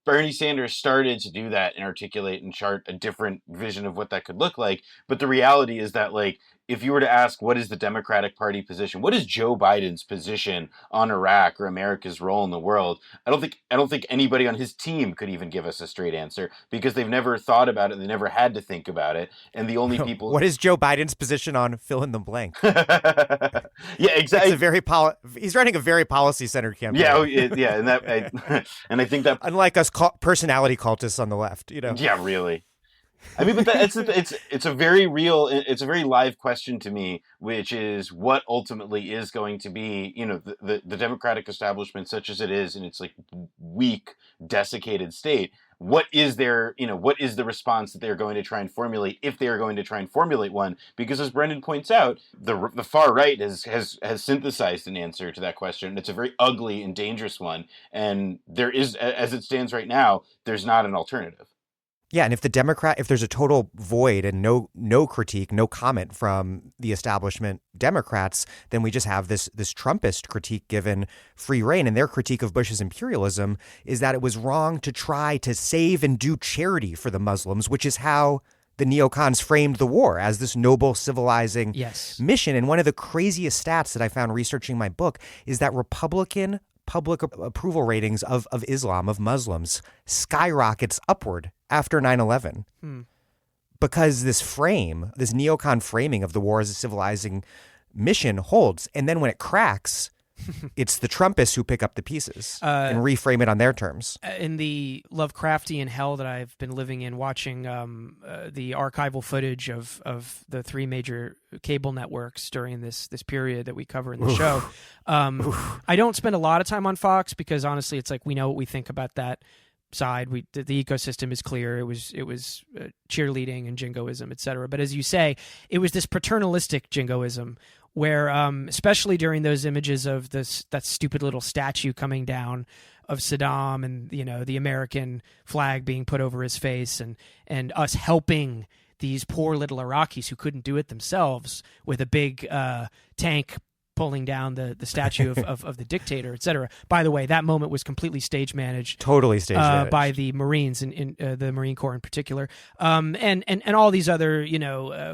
Bernie Sanders started to do that and articulate and chart a different vision of what that could look like. But the reality is that, if you were to ask what is the Democratic Party position, what is Joe Biden's position on Iraq or America's role in the world, I don't think anybody on his team could even give us a straight answer, because they've never thought about it, they never had to think about it, and the only people.
What is Joe Biden's position on fill in the blank?
Yeah, exactly.
He's running a very policy-centered campaign.
Yeah, and I think that
unlike us personality cultists on the left,
Yeah, really. I mean, but it's a very real, it's a very live question to me, which is what ultimately is going to be, the Democratic establishment, such as it is in its weak, desiccated state. What is what is the response that they're going to try and formulate, if they are going to try and formulate one? Because as Brendan points out, the far right has synthesized an answer to that question. And it's a very ugly and dangerous one. And there is, as it stands right now, there's not an alternative.
Yeah, and if there's a total void and no critique, no comment from the establishment Democrats, then we just have this Trumpist critique given free rein. And their critique of Bush's imperialism is that it was wrong to try to save and do charity for the Muslims, which is how the neocons framed the war, as this noble, civilizing mission. And one of the craziest stats that I found researching my book is that Republican public approval ratings of Islam, of Muslims, skyrockets upward after 9/11. Because this neocon framing of the war as a civilizing mission holds. And then when it cracks, it's the Trumpists who pick up the pieces and reframe it on their terms.
In the Lovecraftian hell that I've been living in, watching the archival footage of the three major cable networks during this period that we cover in the show, I don't spend a lot of time on Fox, because honestly, it's we know what we think about that side. The ecosystem is clear. It was cheerleading and jingoism, etc. But as you say, it was this paternalistic jingoism, where especially during those images of that stupid little statue coming down of Saddam, and the American flag being put over his face, and us helping these poor little Iraqis who couldn't do it themselves with a big tank pulling down the statue of the dictator, etc. By the way, that moment was completely stage managed,
totally stage managed
by the Marines, in the Marine Corps in particular, and all these other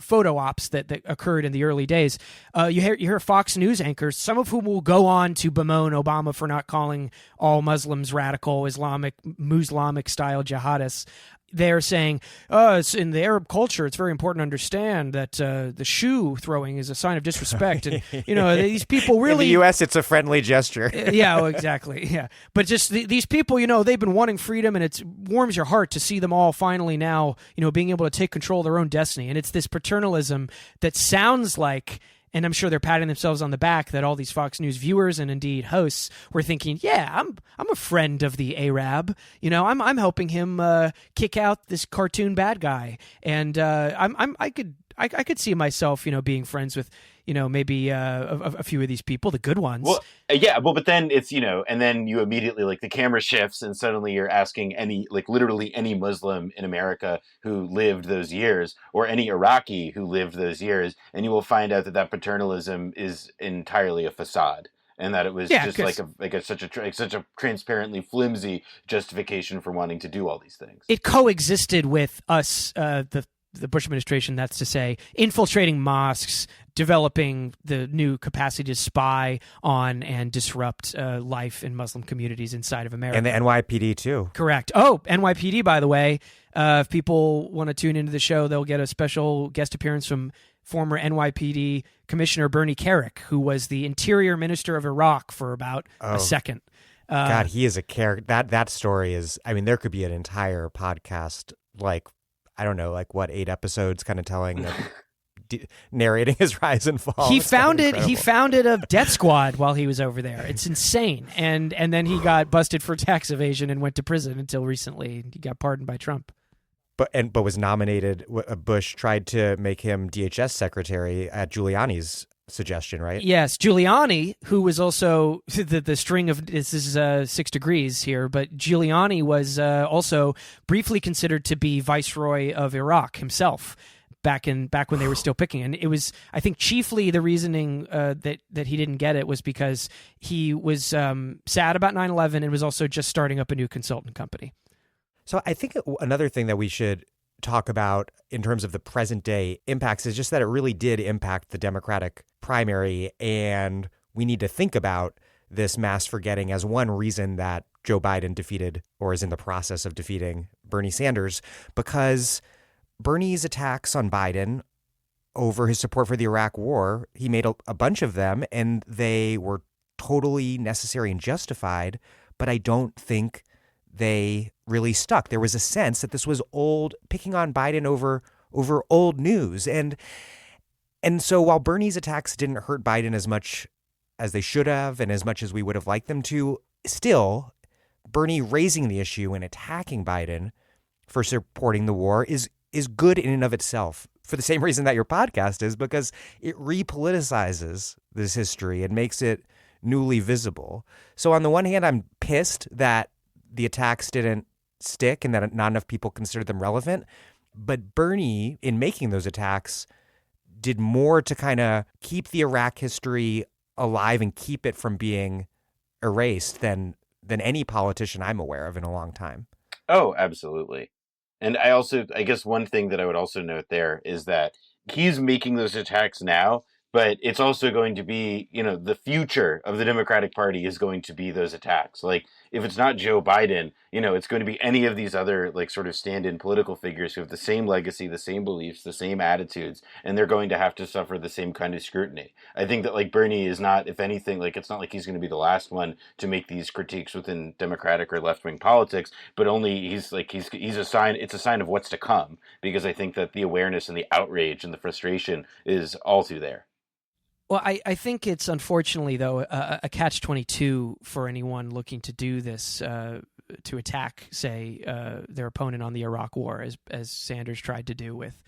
photo ops that occurred in the early days. You hear Fox News anchors, some of whom will go on to bemoan Obama for not calling all Muslims radical Muslimic style jihadists. They're saying, it's in the Arab culture, it's very important to understand that the shoe throwing is a sign of disrespect. And, these people really...
In the U.S., it's a friendly gesture.
Yeah, well, exactly. Yeah. But just these people, they've been wanting freedom, and it warms your heart to see them all finally now, being able to take control of their own destiny. And it's this paternalism that sounds like... And I'm sure they're patting themselves on the back that all these Fox News viewers and indeed hosts were thinking, yeah, I'm a friend of the Arab. I'm helping him kick out this cartoon bad guy, and I could see myself being friends with maybe a few of these people, the good ones.
Well, yeah, but then it's and then you immediately the camera shifts, and suddenly you're asking literally any Muslim in America who lived those years, or any Iraqi who lived those years, and you will find out that paternalism is entirely a facade, and that it was just such a transparently flimsy justification for wanting to do all these things.
It coexisted with us, the Bush administration, that's to say, infiltrating mosques, developing the new capacity to spy on and disrupt life in Muslim communities inside of America.
And the NYPD, too.
Correct. Oh, NYPD, by the way, if people want to tune into the show, they'll get a special guest appearance from former NYPD Commissioner Bernie Kerik, who was the Interior Minister of Iraq for about a second.
God, he is a character. That story is, there could be an entire podcast, I don't know, 8 episodes kind of telling, narrating his rise and fall.
He founded a death squad while he was over there. It's insane. And then he got busted for tax evasion and went to prison until recently. He got pardoned by Trump.
But was nominated. Bush tried to make him DHS secretary at Giuliani's suggestion, right?
Yes, Giuliani, who was also the string of this is 6 degrees here, but Giuliani was also briefly considered to be viceroy of Iraq himself back when they were still picking. And it was, I think, chiefly the reasoning that he didn't get it was because he was sad about 9/11 and was also just starting up a new consultant company.
So I think another thing that we should talk about in terms of the present day impacts is just that it really did impact the Democratic primary, and we need to think about this mass forgetting as one reason that Joe Biden defeated, or is in the process of defeating, Bernie Sanders, because Bernie's attacks on Biden over his support for the Iraq War, he made a bunch of them, and they were totally necessary and justified, but I don't think they really stuck. There was a sense that this was old, picking on Biden over old news. And so while Bernie's attacks didn't hurt Biden as much as they should have and as much as we would have liked them to, still, Bernie raising the issue and attacking Biden for supporting the war is good in and of itself, for the same reason that your podcast is, because it repoliticizes this history and makes it newly visible. So on the one hand, I'm pissed that the attacks didn't stick and that not enough people considered them relevant. But Bernie, in making those attacks, did more to kind of keep the Iraq history alive and keep it from being erased than any politician I'm aware of in a long time.
Oh, absolutely. And I guess one thing that I would also note there is that he's making those attacks now, but it's also going to be, the future of the Democratic Party is going to be those attacks. If it's not Joe Biden, it's going to be any of these other sort of stand-in political figures who have the same legacy, the same beliefs, the same attitudes, and they're going to have to suffer the same kind of scrutiny. I think that Bernie is not, if anything, it's not like he's going to be the last one to make these critiques within Democratic or left-wing politics, but only he's a sign. It's a sign of what's to come, because I think that the awareness and the outrage and the frustration is all through there.
Well, I think it's unfortunately, though, a catch-22 for anyone looking to do this, to attack, say, their opponent on the Iraq War, as Sanders tried to do with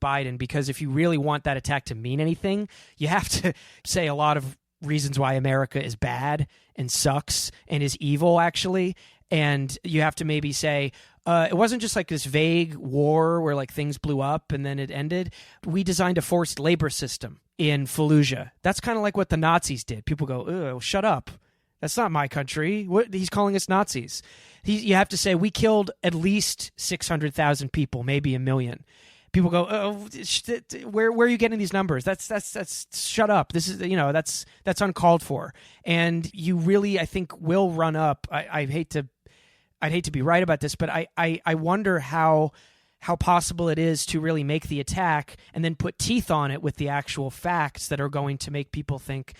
Biden, because if you really want that attack to mean anything, you have to say a lot of reasons why America is bad and sucks and is evil, actually. And you have to maybe say, It wasn't just like this vague war where like things blew up and then it ended. We designed a forced labor system in Fallujah. That's kind of like what the Nazis did. People go, "Oh, shut up. That's not my country. What? He's calling us Nazis." You have to say we killed at least 600,000 people, maybe 1 million. People go, "Oh, where are you getting these numbers? That's shut up. This is that's uncalled for." And you really, I think, will run up. I'd hate to be right about this, but I wonder how possible it is to really make the attack and then put teeth on it with the actual facts that are going to make people think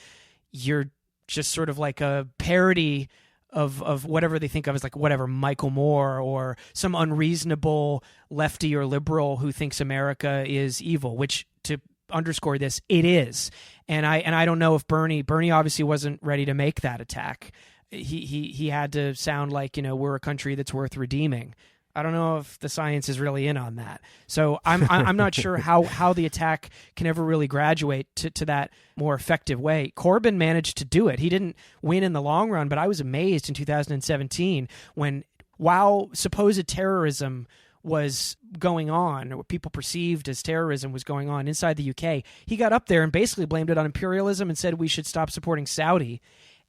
you're just sort of like a parody of whatever they think of as like whatever Michael Moore or some unreasonable lefty or liberal who thinks America is evil, which, to underscore this, it is. And I don't know if Bernie obviously wasn't ready to make that attack. He had to sound like, we're a country that's worth redeeming. I don't know if the science is really in on that. So I'm not sure how the attack can ever really graduate to that more effective way. Corbyn managed to do it. He didn't win in the long run, but I was amazed in 2017 when, while supposed terrorism was going on, or what people perceived as terrorism was going on inside the UK, he got up there and basically blamed it on imperialism and said we should stop supporting Saudi,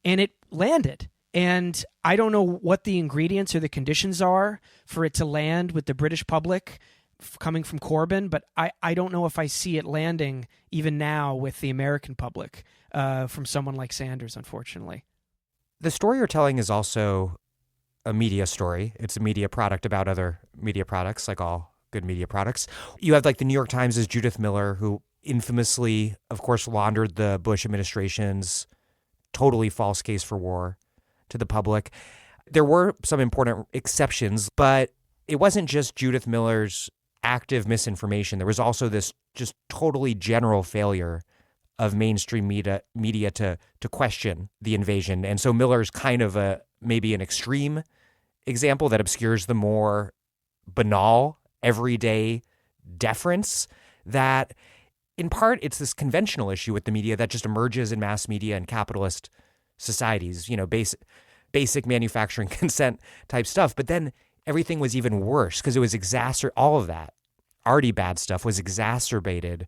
and it landed. And I don't know what the ingredients or the conditions are for it to land with the British public coming from Corbyn, but I don't know if I see it landing even now with the American public from someone like Sanders, unfortunately.
The story you're telling is also a media story. It's a media product about other media products, like all good media products. You have like the New York Times' Judith Miller, who infamously, of course, laundered the Bush administration's totally false case for war to the public. There were some important exceptions, but it wasn't just Judith Miller's active misinformation. There was also this just totally general failure of mainstream media to question the invasion. And so Miller's kind of maybe an extreme example that obscures the more banal, everyday deference that, in part, it's this conventional issue with the media that just emerges in mass media and capitalist societies, basic manufacturing consent type stuff. But then everything was even worse because it was all of that already bad stuff was exacerbated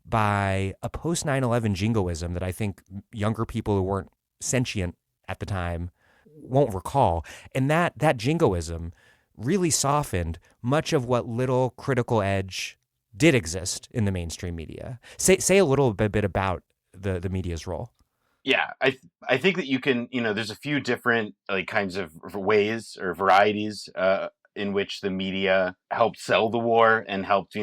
by a post 9/11 jingoism that I think younger people who weren't sentient at the time won't recall. And that jingoism really softened much of what little critical edge did exist in the mainstream media. Say a little bit about the media's role.
Yeah, I think that you can, there's a few different like kinds of ways or varieties in which the media helped sell the war and helped,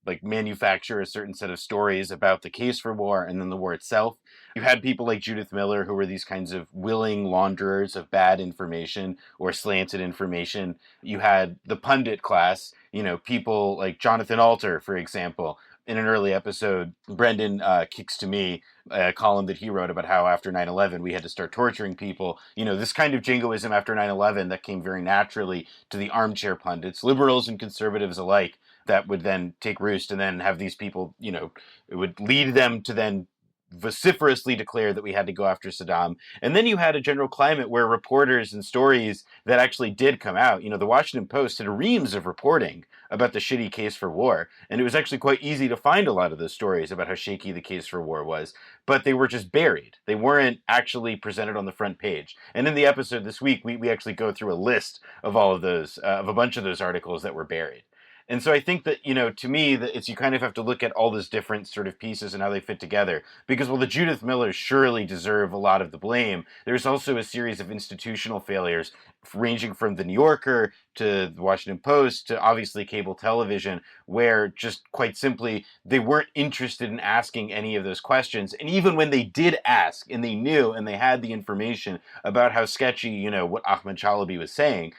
like manufacture a certain set of stories about the case for war and then the war itself. You had people like Judith Miller who were these kinds of willing launderers of bad information or slanted information. You had the pundit class, people like Jonathan Alter, for example. In an early episode, Brendan kicks to me a column that he wrote about how after 9/11 we had to start torturing people. This kind of jingoism after 9/11 that came very naturally to the armchair pundits, liberals and conservatives alike, that would then take roost and then have these people, it would lead them to then vociferously declare that we had to go after Saddam. And then you had a general climate where reporters and stories that actually did come out, the Washington Post had reams of reporting about the shitty case for war. And it was actually quite easy to find a lot of those stories about how shaky the case for war was, but they were just buried. They weren't actually presented on the front page. And in the episode this week, we actually go through a list of all of those, of a bunch of those articles that were buried. And so I think that, to me, that it's, you kind of have to look at all those different sort of pieces and how they fit together. Because while the Judith Millers surely deserve a lot of the blame, there's also a series of institutional failures ranging from the New Yorker to the Washington Post to obviously cable television, where just quite simply they weren't interested in asking any of those questions. And even when they did ask and they knew and they had the information about how sketchy, what Ahmed Chalabi was saying,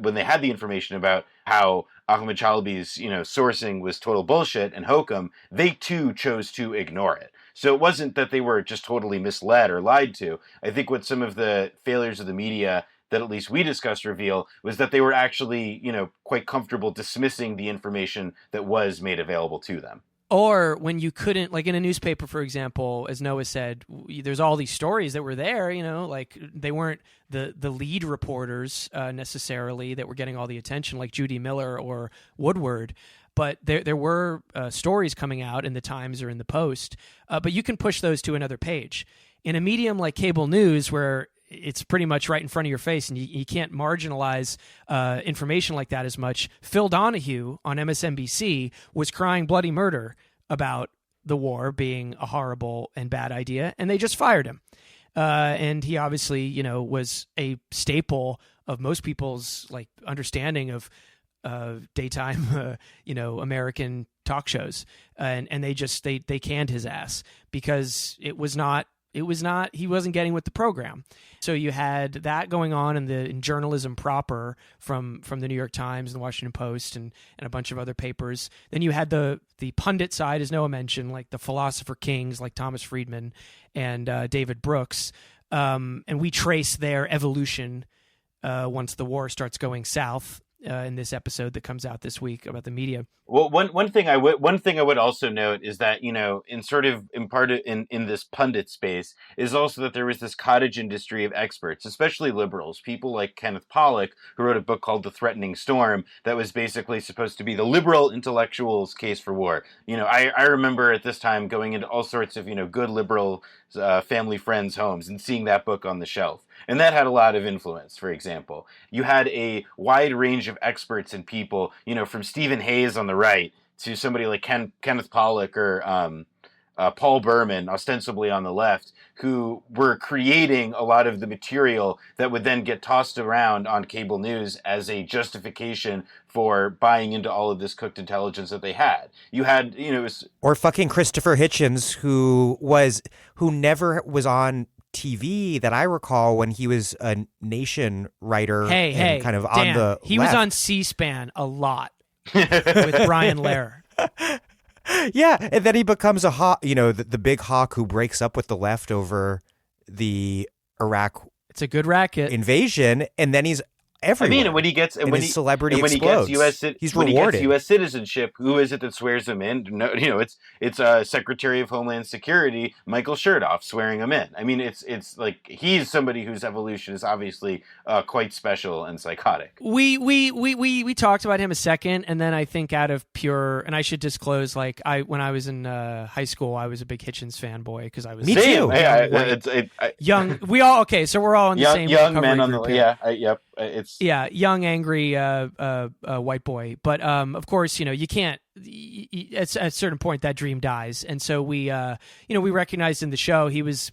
when they had the information about how Ahmed Chalabi's, sourcing was total bullshit and hokum, they too chose to ignore it. So it wasn't that they were just totally misled or lied to. I think what some of the failures of the media that at least we discussed reveal was that they were actually, quite comfortable dismissing the information that was made available to them.
Or when you couldn't, like in a newspaper, for example, as Noah said, there's all these stories that were there, like they weren't the lead reporters necessarily that were getting all the attention, like Judy Miller or Woodward. But there were stories coming out in the Times or in the Post, but you can push those to another page. In a medium like cable news, where it's pretty much right in front of your face and you can't marginalize information like that as much, Phil Donahue on MSNBC was crying bloody murder about the war being a horrible and bad idea, and they just fired him. And he obviously, was a staple of most people's understanding of daytime, American talk shows, and they canned his ass because he wasn't getting with the program. So you had that going on in journalism proper from the New York Times and the Washington Post and a bunch of other papers. Then you had the pundit side, as Noah mentioned, like the philosopher kings like Thomas Friedman and David Brooks. And we trace their evolution once the war starts going south. In this episode that comes out this week about the media.
Well, one thing I would also note is that, in part in this pundit space is also that there was this cottage industry of experts, especially liberals, people like Kenneth Pollock, who wrote a book called The Threatening Storm that was basically supposed to be the liberal intellectuals' case for war. I remember at this time going into all sorts of, good liberal family friends' homes and seeing that book on the shelf. And that had a lot of influence, for example. You had a wide range of experts and people, from Stephen Hayes on the right to somebody like Kenneth Pollock or Paul Berman, ostensibly on the left, who were creating a lot of the material that would then get tossed around on cable news as a justification for buying into all of this cooked intelligence that they had. You had,
or fucking Christopher Hitchens, who never was on TV that I recall when he was a Nation writer.
Hey,
kind of
Dan,
on the
he
left.
was on C-SPAN a lot with Brian Lehrer.
Yeah, and then he becomes a hawk, the big hawk who breaks up with the left over the Iraq.
It's a good racket
invasion, and then he's everywhere.
I mean, when he gets
celebrity
when
explodes,
he gets
he's
when
rewarded.
He gets U.S. citizenship, who is it that swears him in? No, it's Secretary of Homeland Security Michael Chertoff swearing him in. I mean, it's like he's somebody whose evolution is obviously quite special and psychotic.
We talked about him a second, and then I think out of pure, and I should disclose, when I was in high school, I was a big Hitchens fanboy because I was
me too.
Young. We all okay, so we're all in the same
young men on the
here.
Yep. It's
young, angry white boy. But of course, you can't. At a certain point, that dream dies, and so we recognized in the show he was,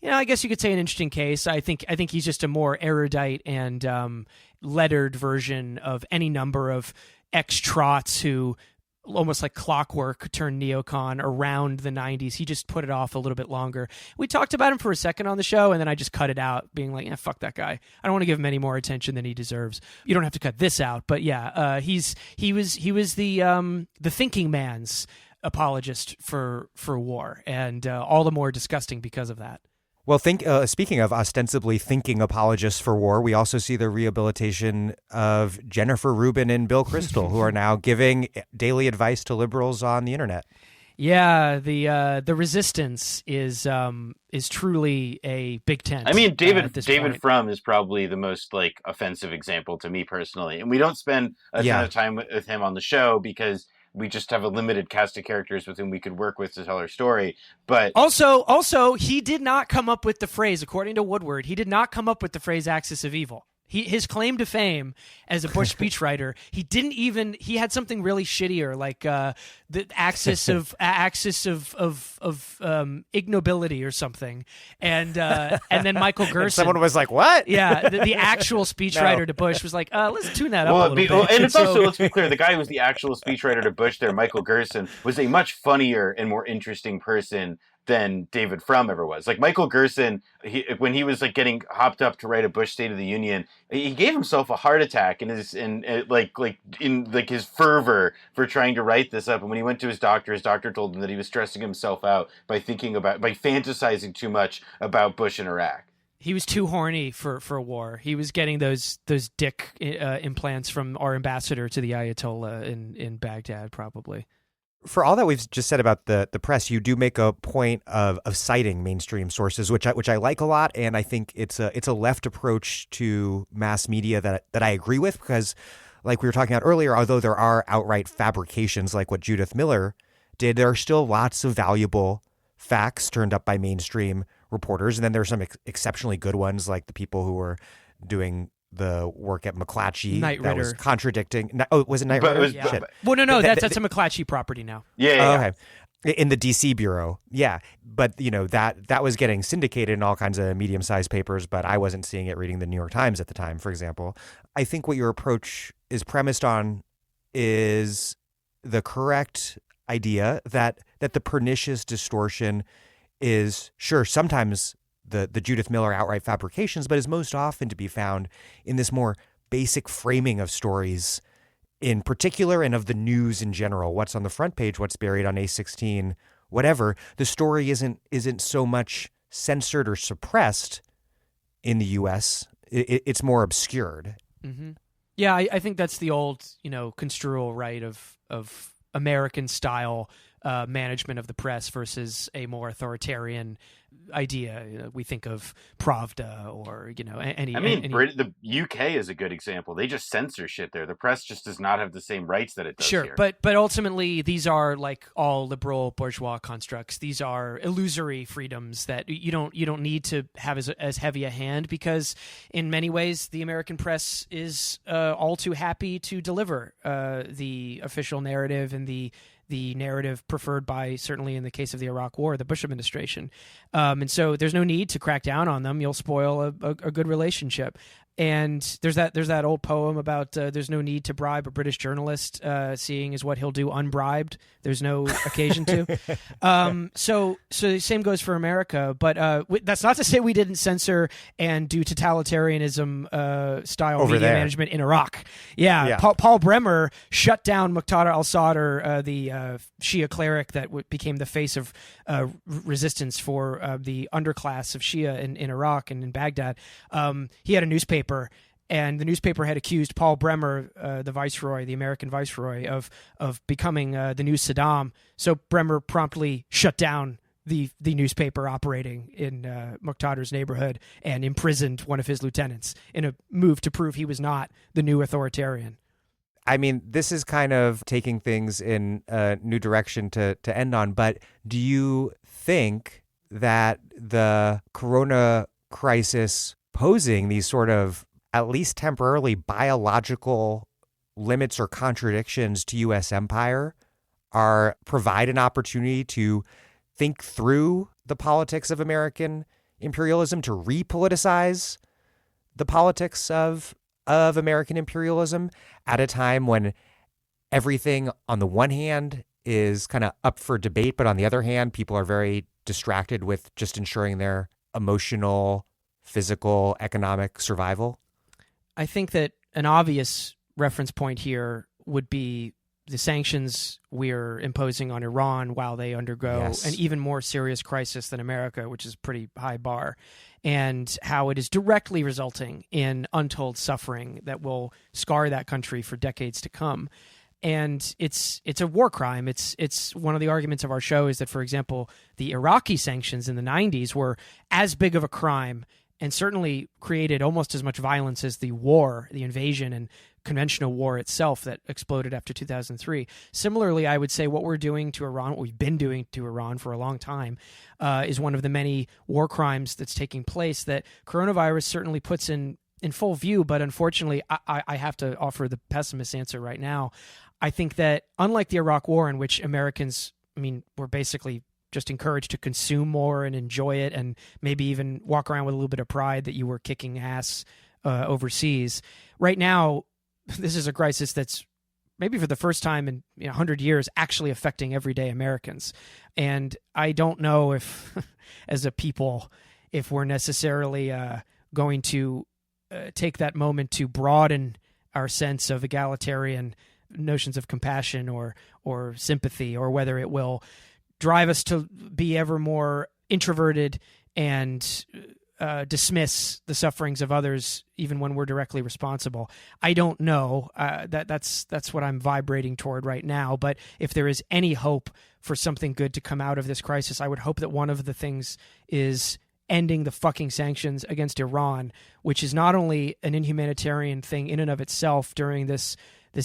I guess you could say an interesting case. I think he's just a more erudite and lettered version of any number of ex-trots who almost like clockwork turned neocon around the 90s. He just put it off a little bit longer. We talked about him for a second on the show, and then I just cut it out, being like, fuck that guy. I don't want to give him any more attention than he deserves. You don't have to cut this out, but yeah, he was the thinking man's apologist for war, and all the more disgusting because of that.
Well, speaking of ostensibly thinking apologists for war, we also see the rehabilitation of Jennifer Rubin and Bill Kristol, who are now giving daily advice to liberals on the internet.
Yeah, the resistance is truly a big tent.
I mean, David Frum is probably the most offensive example to me personally, and we don't spend a ton of time with him on the show because we just have a limited cast of characters with whom we could work with to tell our story. But
also, he did not come up with the phrase, according to Woodward, he did not come up with the phrase axis of evil. His claim to fame as a Bush speechwriter, he had something really shittier, like the axis of ignobility or something, and then Michael Gerson. And
someone was like, "What?"
Yeah, the actual speechwriter to Bush was like, "Let's tune that up a little bit."
And it's also, let's be clear, the guy who was the actual speechwriter to Bush, there, Michael Gerson, was a much funnier and more interesting person than David Frum ever was. Like Michael Gerson, when he was getting hopped up to write a Bush State of the Union, he gave himself a heart attack in his fervor for trying to write this up. And when he went to his doctor told him that he was stressing himself out by fantasizing too much about Bush in Iraq.
He was too horny for war. He was getting those dick implants from our ambassador to the Ayatollah in Baghdad, probably.
For all that we've just said about the press, you do make a point of citing mainstream sources, which I like a lot, and I think it's a left approach to mass media that I agree with, because, like we were talking about earlier, although there are outright fabrications like what Judith Miller did, there are still lots of valuable facts turned up by mainstream reporters, and then there's some exceptionally good ones, like the people who were doing the work at McClatchy that was contradicting. Oh, was it Knight Ridder?
Yeah. Well, no, that's a McClatchy property now.
Yeah.
Okay. In the DC bureau. Yeah. But, that was getting syndicated in all kinds of medium-sized papers, but I wasn't seeing it reading the New York Times at the time, for example. I think what your approach is premised on is the correct idea that the pernicious distortion is, sure, sometimes the Judith Miller outright fabrications, but is most often to be found in this more basic framing of stories in particular and of the news in general. What's on the front page, what's buried on A16, whatever. The story isn't so much censored or suppressed in the U.S. It's more obscured.
Mm-hmm. Yeah, I think that's the old, construal right of American style management of the press versus a more authoritarian idea. We think of Pravda or any.
The UK is a good example. They just censor shit there. The press just does not have the same rights that it does
here. But ultimately these are like all liberal bourgeois constructs. These are illusory freedoms that you don't need to have as heavy a hand, because in many ways the American press is all too happy to deliver the official narrative and the narrative preferred by, certainly in the case of the Iraq War, the Bush administration. And so there's no need to crack down on them. You'll spoil a good relationship. And there's that old poem about there's no need to bribe a British journalist, seeing as what he'll do unbribed. There's no occasion to. So the same goes for America. But that's not to say we didn't censor and do totalitarianism style media management in Iraq. Yeah. Paul Bremer shut down Muqtada al-Sadr, the Shia cleric that became the face of resistance for the underclass of Shia in Iraq and in Baghdad. He had a newspaper, and the newspaper had accused Paul Bremer, the viceroy, the American viceroy, of becoming the new Saddam. So Bremer promptly shut down the newspaper operating in Muqtada's neighborhood and imprisoned one of his lieutenants in a move to prove he was not the new authoritarian.
I mean, this is kind of taking things in a new direction to end on, but do you think that the corona crisis posing these sort of, at least temporarily, biological limits or contradictions to U.S. empire provide an opportunity to think through the politics of American imperialism, to repoliticize the politics of American imperialism at a time when everything on the one hand is kind of up for debate, but on the other hand, people are very distracted with just ensuring their emotional, physical, economic survival?
I think that an obvious reference point here would be the sanctions we're imposing on Iran while they undergo an even more serious crisis than America, which is a pretty high bar, and how it is directly resulting in untold suffering that will scar that country for decades to come. And it's a war crime. It's one of the arguments of our show is that, for example, the Iraqi sanctions in the 90s were as big of a crime and certainly created almost as much violence as the war, the invasion and conventional war itself that exploded after 2003. Similarly, I would say what we're doing to Iran, what we've been doing to Iran for a long time, is one of the many war crimes that's taking place that coronavirus certainly puts in full view. But unfortunately, I have to offer the pessimist answer right now. I think that unlike the Iraq War, in which Americans, were basically just encouraged to consume more and enjoy it and maybe even walk around with a little bit of pride that you were kicking ass overseas. Right now, this is a crisis that's maybe for the first time in 100 years actually affecting everyday Americans. And I don't know if, as a people, if we're necessarily going to take that moment to broaden our sense of egalitarian notions of compassion or sympathy, or whether it will drive us to be ever more introverted and dismiss the sufferings of others, even when we're directly responsible. I don't know. That's what I'm vibrating toward right now. But if there is any hope for something good to come out of this crisis, I would hope that one of the things is ending the fucking sanctions against Iran, which is not only an inhumanitarian thing in and of itself during this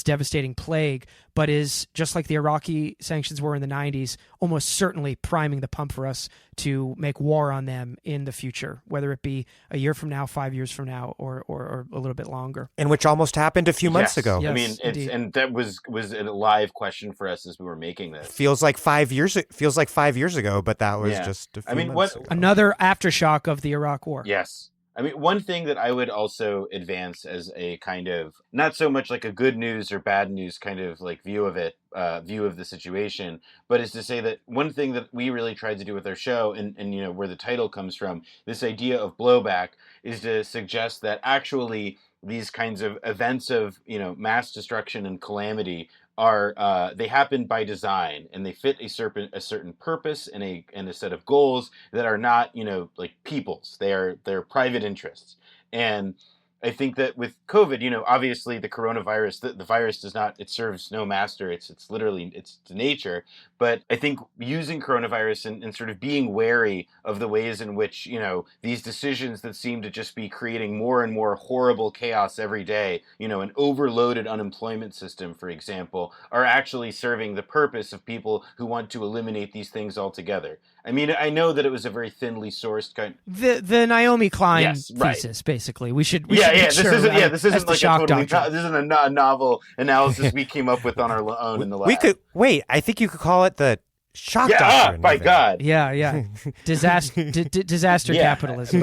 devastating plague, but is, just like the Iraqi sanctions were in the 90s, almost certainly priming the pump for us to make war on them in the future, whether it be a year from now, 5 years from now, or a little bit longer.
And which almost happened a few months ago.
Yes,
I mean, and that was a live question for us as we were making this.
Feels like 5 years ago, but that was just a few months ago.
Another aftershock of the Iraq War.
Yes. I mean, one thing that I would also advance as a kind of, not so much like a good news or bad news kind of like view of the situation, but is to say that one thing that we really tried to do with our show, and you know, where the title comes from, this idea of blowback, is to suggest that actually these kinds of events of, you know, mass destruction and calamity are they happen by design, and they fit a certain purpose and a set of goals that are not, you know, like people's. They're private interests. And I think that with COVID, you know, obviously the coronavirus, the virus it serves no master. It's literally, it's nature. But I think using coronavirus and sort of being wary of the ways in which, you know, these decisions that seem to just be creating more and more horrible chaos every day, you know, an overloaded unemployment system, for example, are actually serving the purpose of people who want to eliminate these things altogether. I mean, I know that it was a very thinly sourced kind.
The Naomi Klein thesis, basically. We should this isn't like this isn't
a novel analysis we came up with on our own in the lab.
I think you could call it the shock doctrine.
By God.
Yeah. Disaster capitalism.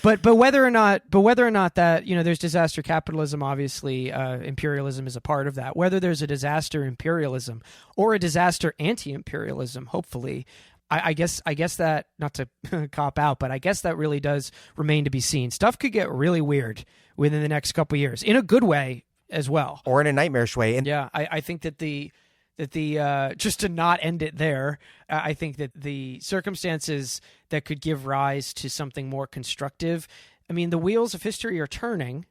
But whether or not that, you know, there's disaster capitalism, obviously, imperialism is a part of that. Whether there's a disaster imperialism or a disaster anti-imperialism, hopefully, I guess that, not to cop out, but I guess that really does remain to be seen. Stuff could get really weird within the next couple of years, in a good way as well,
or in a nightmarish way. And
I think that the just to not end it there, I think that the circumstances that could give rise to something more constructive, I mean, the wheels of history are turning.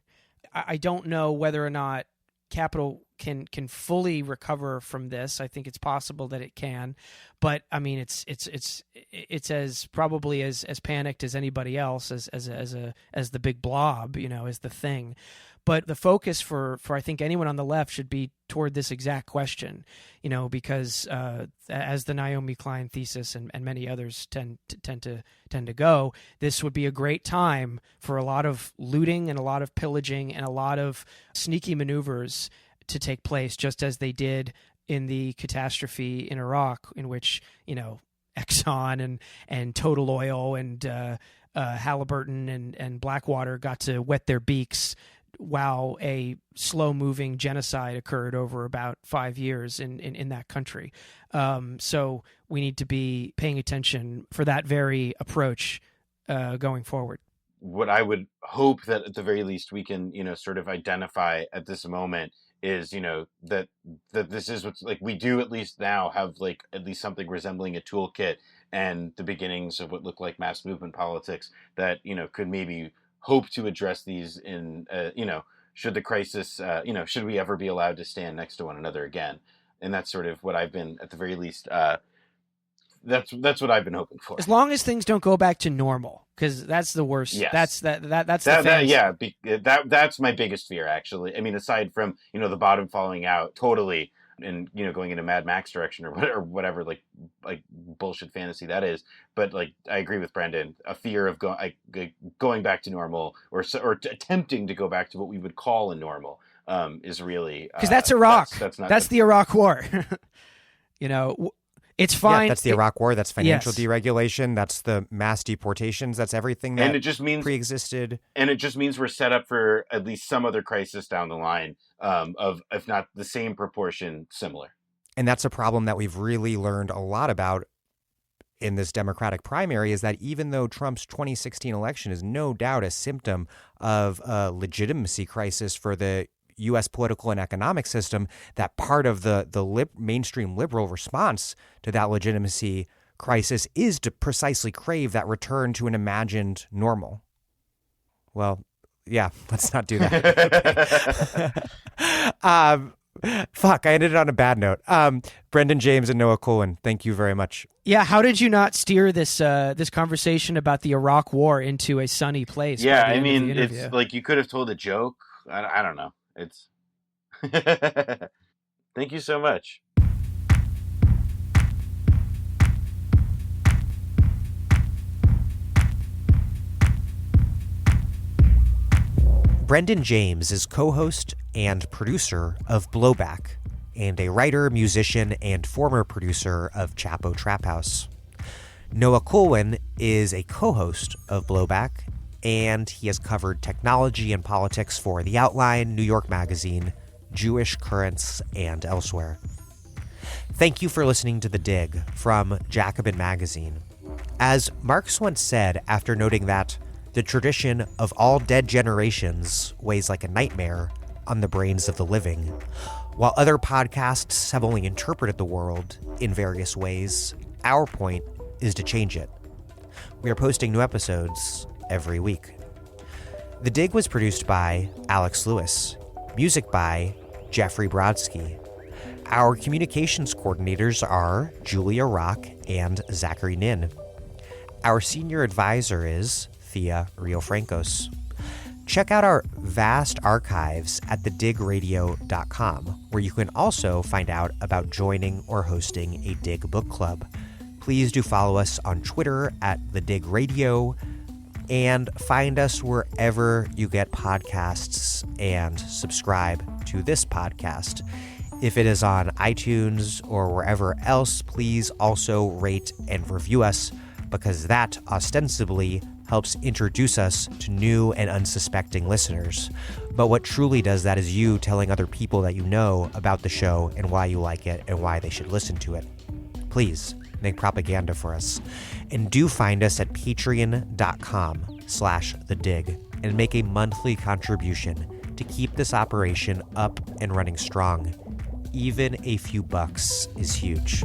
I don't know whether or not capital can fully recover from this. I think it's possible that it can, but I mean, it's as probably as panicked as anybody else, as the big blob, you know, as the thing. But the focus for I think anyone on the left should be toward this exact question, you know, because as the Naomi Klein thesis and many others tend to go, this would be a great time for a lot of looting and a lot of pillaging and a lot of sneaky maneuvers to take place, just as they did in the catastrophe in Iraq, in which, you know, Exxon and Total Oil and Halliburton and Blackwater got to wet their beaks while a slow-moving genocide occurred over about 5 years in that country. So we need to be paying attention for that very approach going forward.
What I would hope that at the very least we can, you know, sort of identify at this moment is, you know, that this is what's, like, we do at least now have like at least something resembling a toolkit and the beginnings of what look like mass movement politics that, you know, could maybe hope to address these in, you know, should the crisis, you know, should we ever be allowed to stand next to one another again? And that's sort of what I've been, at the very least, that's what I've been hoping for.
As long as things don't go back to normal, because that's the worst.
Yes.
That's
my biggest fear, actually. I mean, aside from, you know, the bottom falling out totally, and, you know, going into Mad Max direction or whatever, like bullshit fantasy that is. But like, I agree with Brendan, a fear of going back to normal or attempting to go back to what we would call a normal is really,
because that's Iraq. That's the Iraq War. You know, it's fine.
Yeah, that's the Iraq War. That's financial deregulation. That's the mass deportations. That's everything that pre-existed.
And it just means we're set up for at least some other crisis down the line of, if not the same proportion, similar.
And that's a problem that we've really learned a lot about in this Democratic primary, is that even though Trump's 2016 election is no doubt a symptom of a legitimacy crisis for the U.S. political and economic system, that part of the mainstream liberal response to that legitimacy crisis is to precisely crave that return to an imagined normal. Well, yeah, let's not do that. Fuck, I ended it on a bad note. Brendan James and Noah Kulwin, thank you very much.
Yeah, how did you not steer this this conversation about the Iraq War into a sunny place?
Yeah, I mean, it's like you could have told a joke. I don't know. It's Thank you so much.
Brendan James is co-host and producer of Blowback, and a writer, musician, and former producer of Chapo Trap House. Noah Kulwin is a co-host of Blowback, and he has covered technology and politics for The Outline, New York Magazine, Jewish Currents, and elsewhere. Thank you for listening to The Dig from Jacobin Magazine. As Marx once said after noting that the tradition of all dead generations weighs like a nightmare on the brains of the living, while other podcasts have only interpreted the world in various ways, our point is to change it. We are posting new episodes every week. The Dig was produced by Alex Lewis, music by Jeffrey Brodsky. Our communications coordinators are Julia Rock and Zachary Nin. Our senior advisor is Thea Riofrancos. Check out our vast archives at thedigradio.com, where you can also find out about joining or hosting a Dig book club. Please do follow us on Twitter at thedigradio, and find us wherever you get podcasts and subscribe to this podcast. If it is on iTunes or wherever else, please also rate and review us, because that ostensibly helps introduce us to new and unsuspecting listeners. But what truly does that is you telling other people that you know about the show and why you like it and why they should listen to it. Please make propaganda for us. And do find us at patreon.com/thedig and make a monthly contribution to keep this operation up and running strong. Even a few bucks is huge.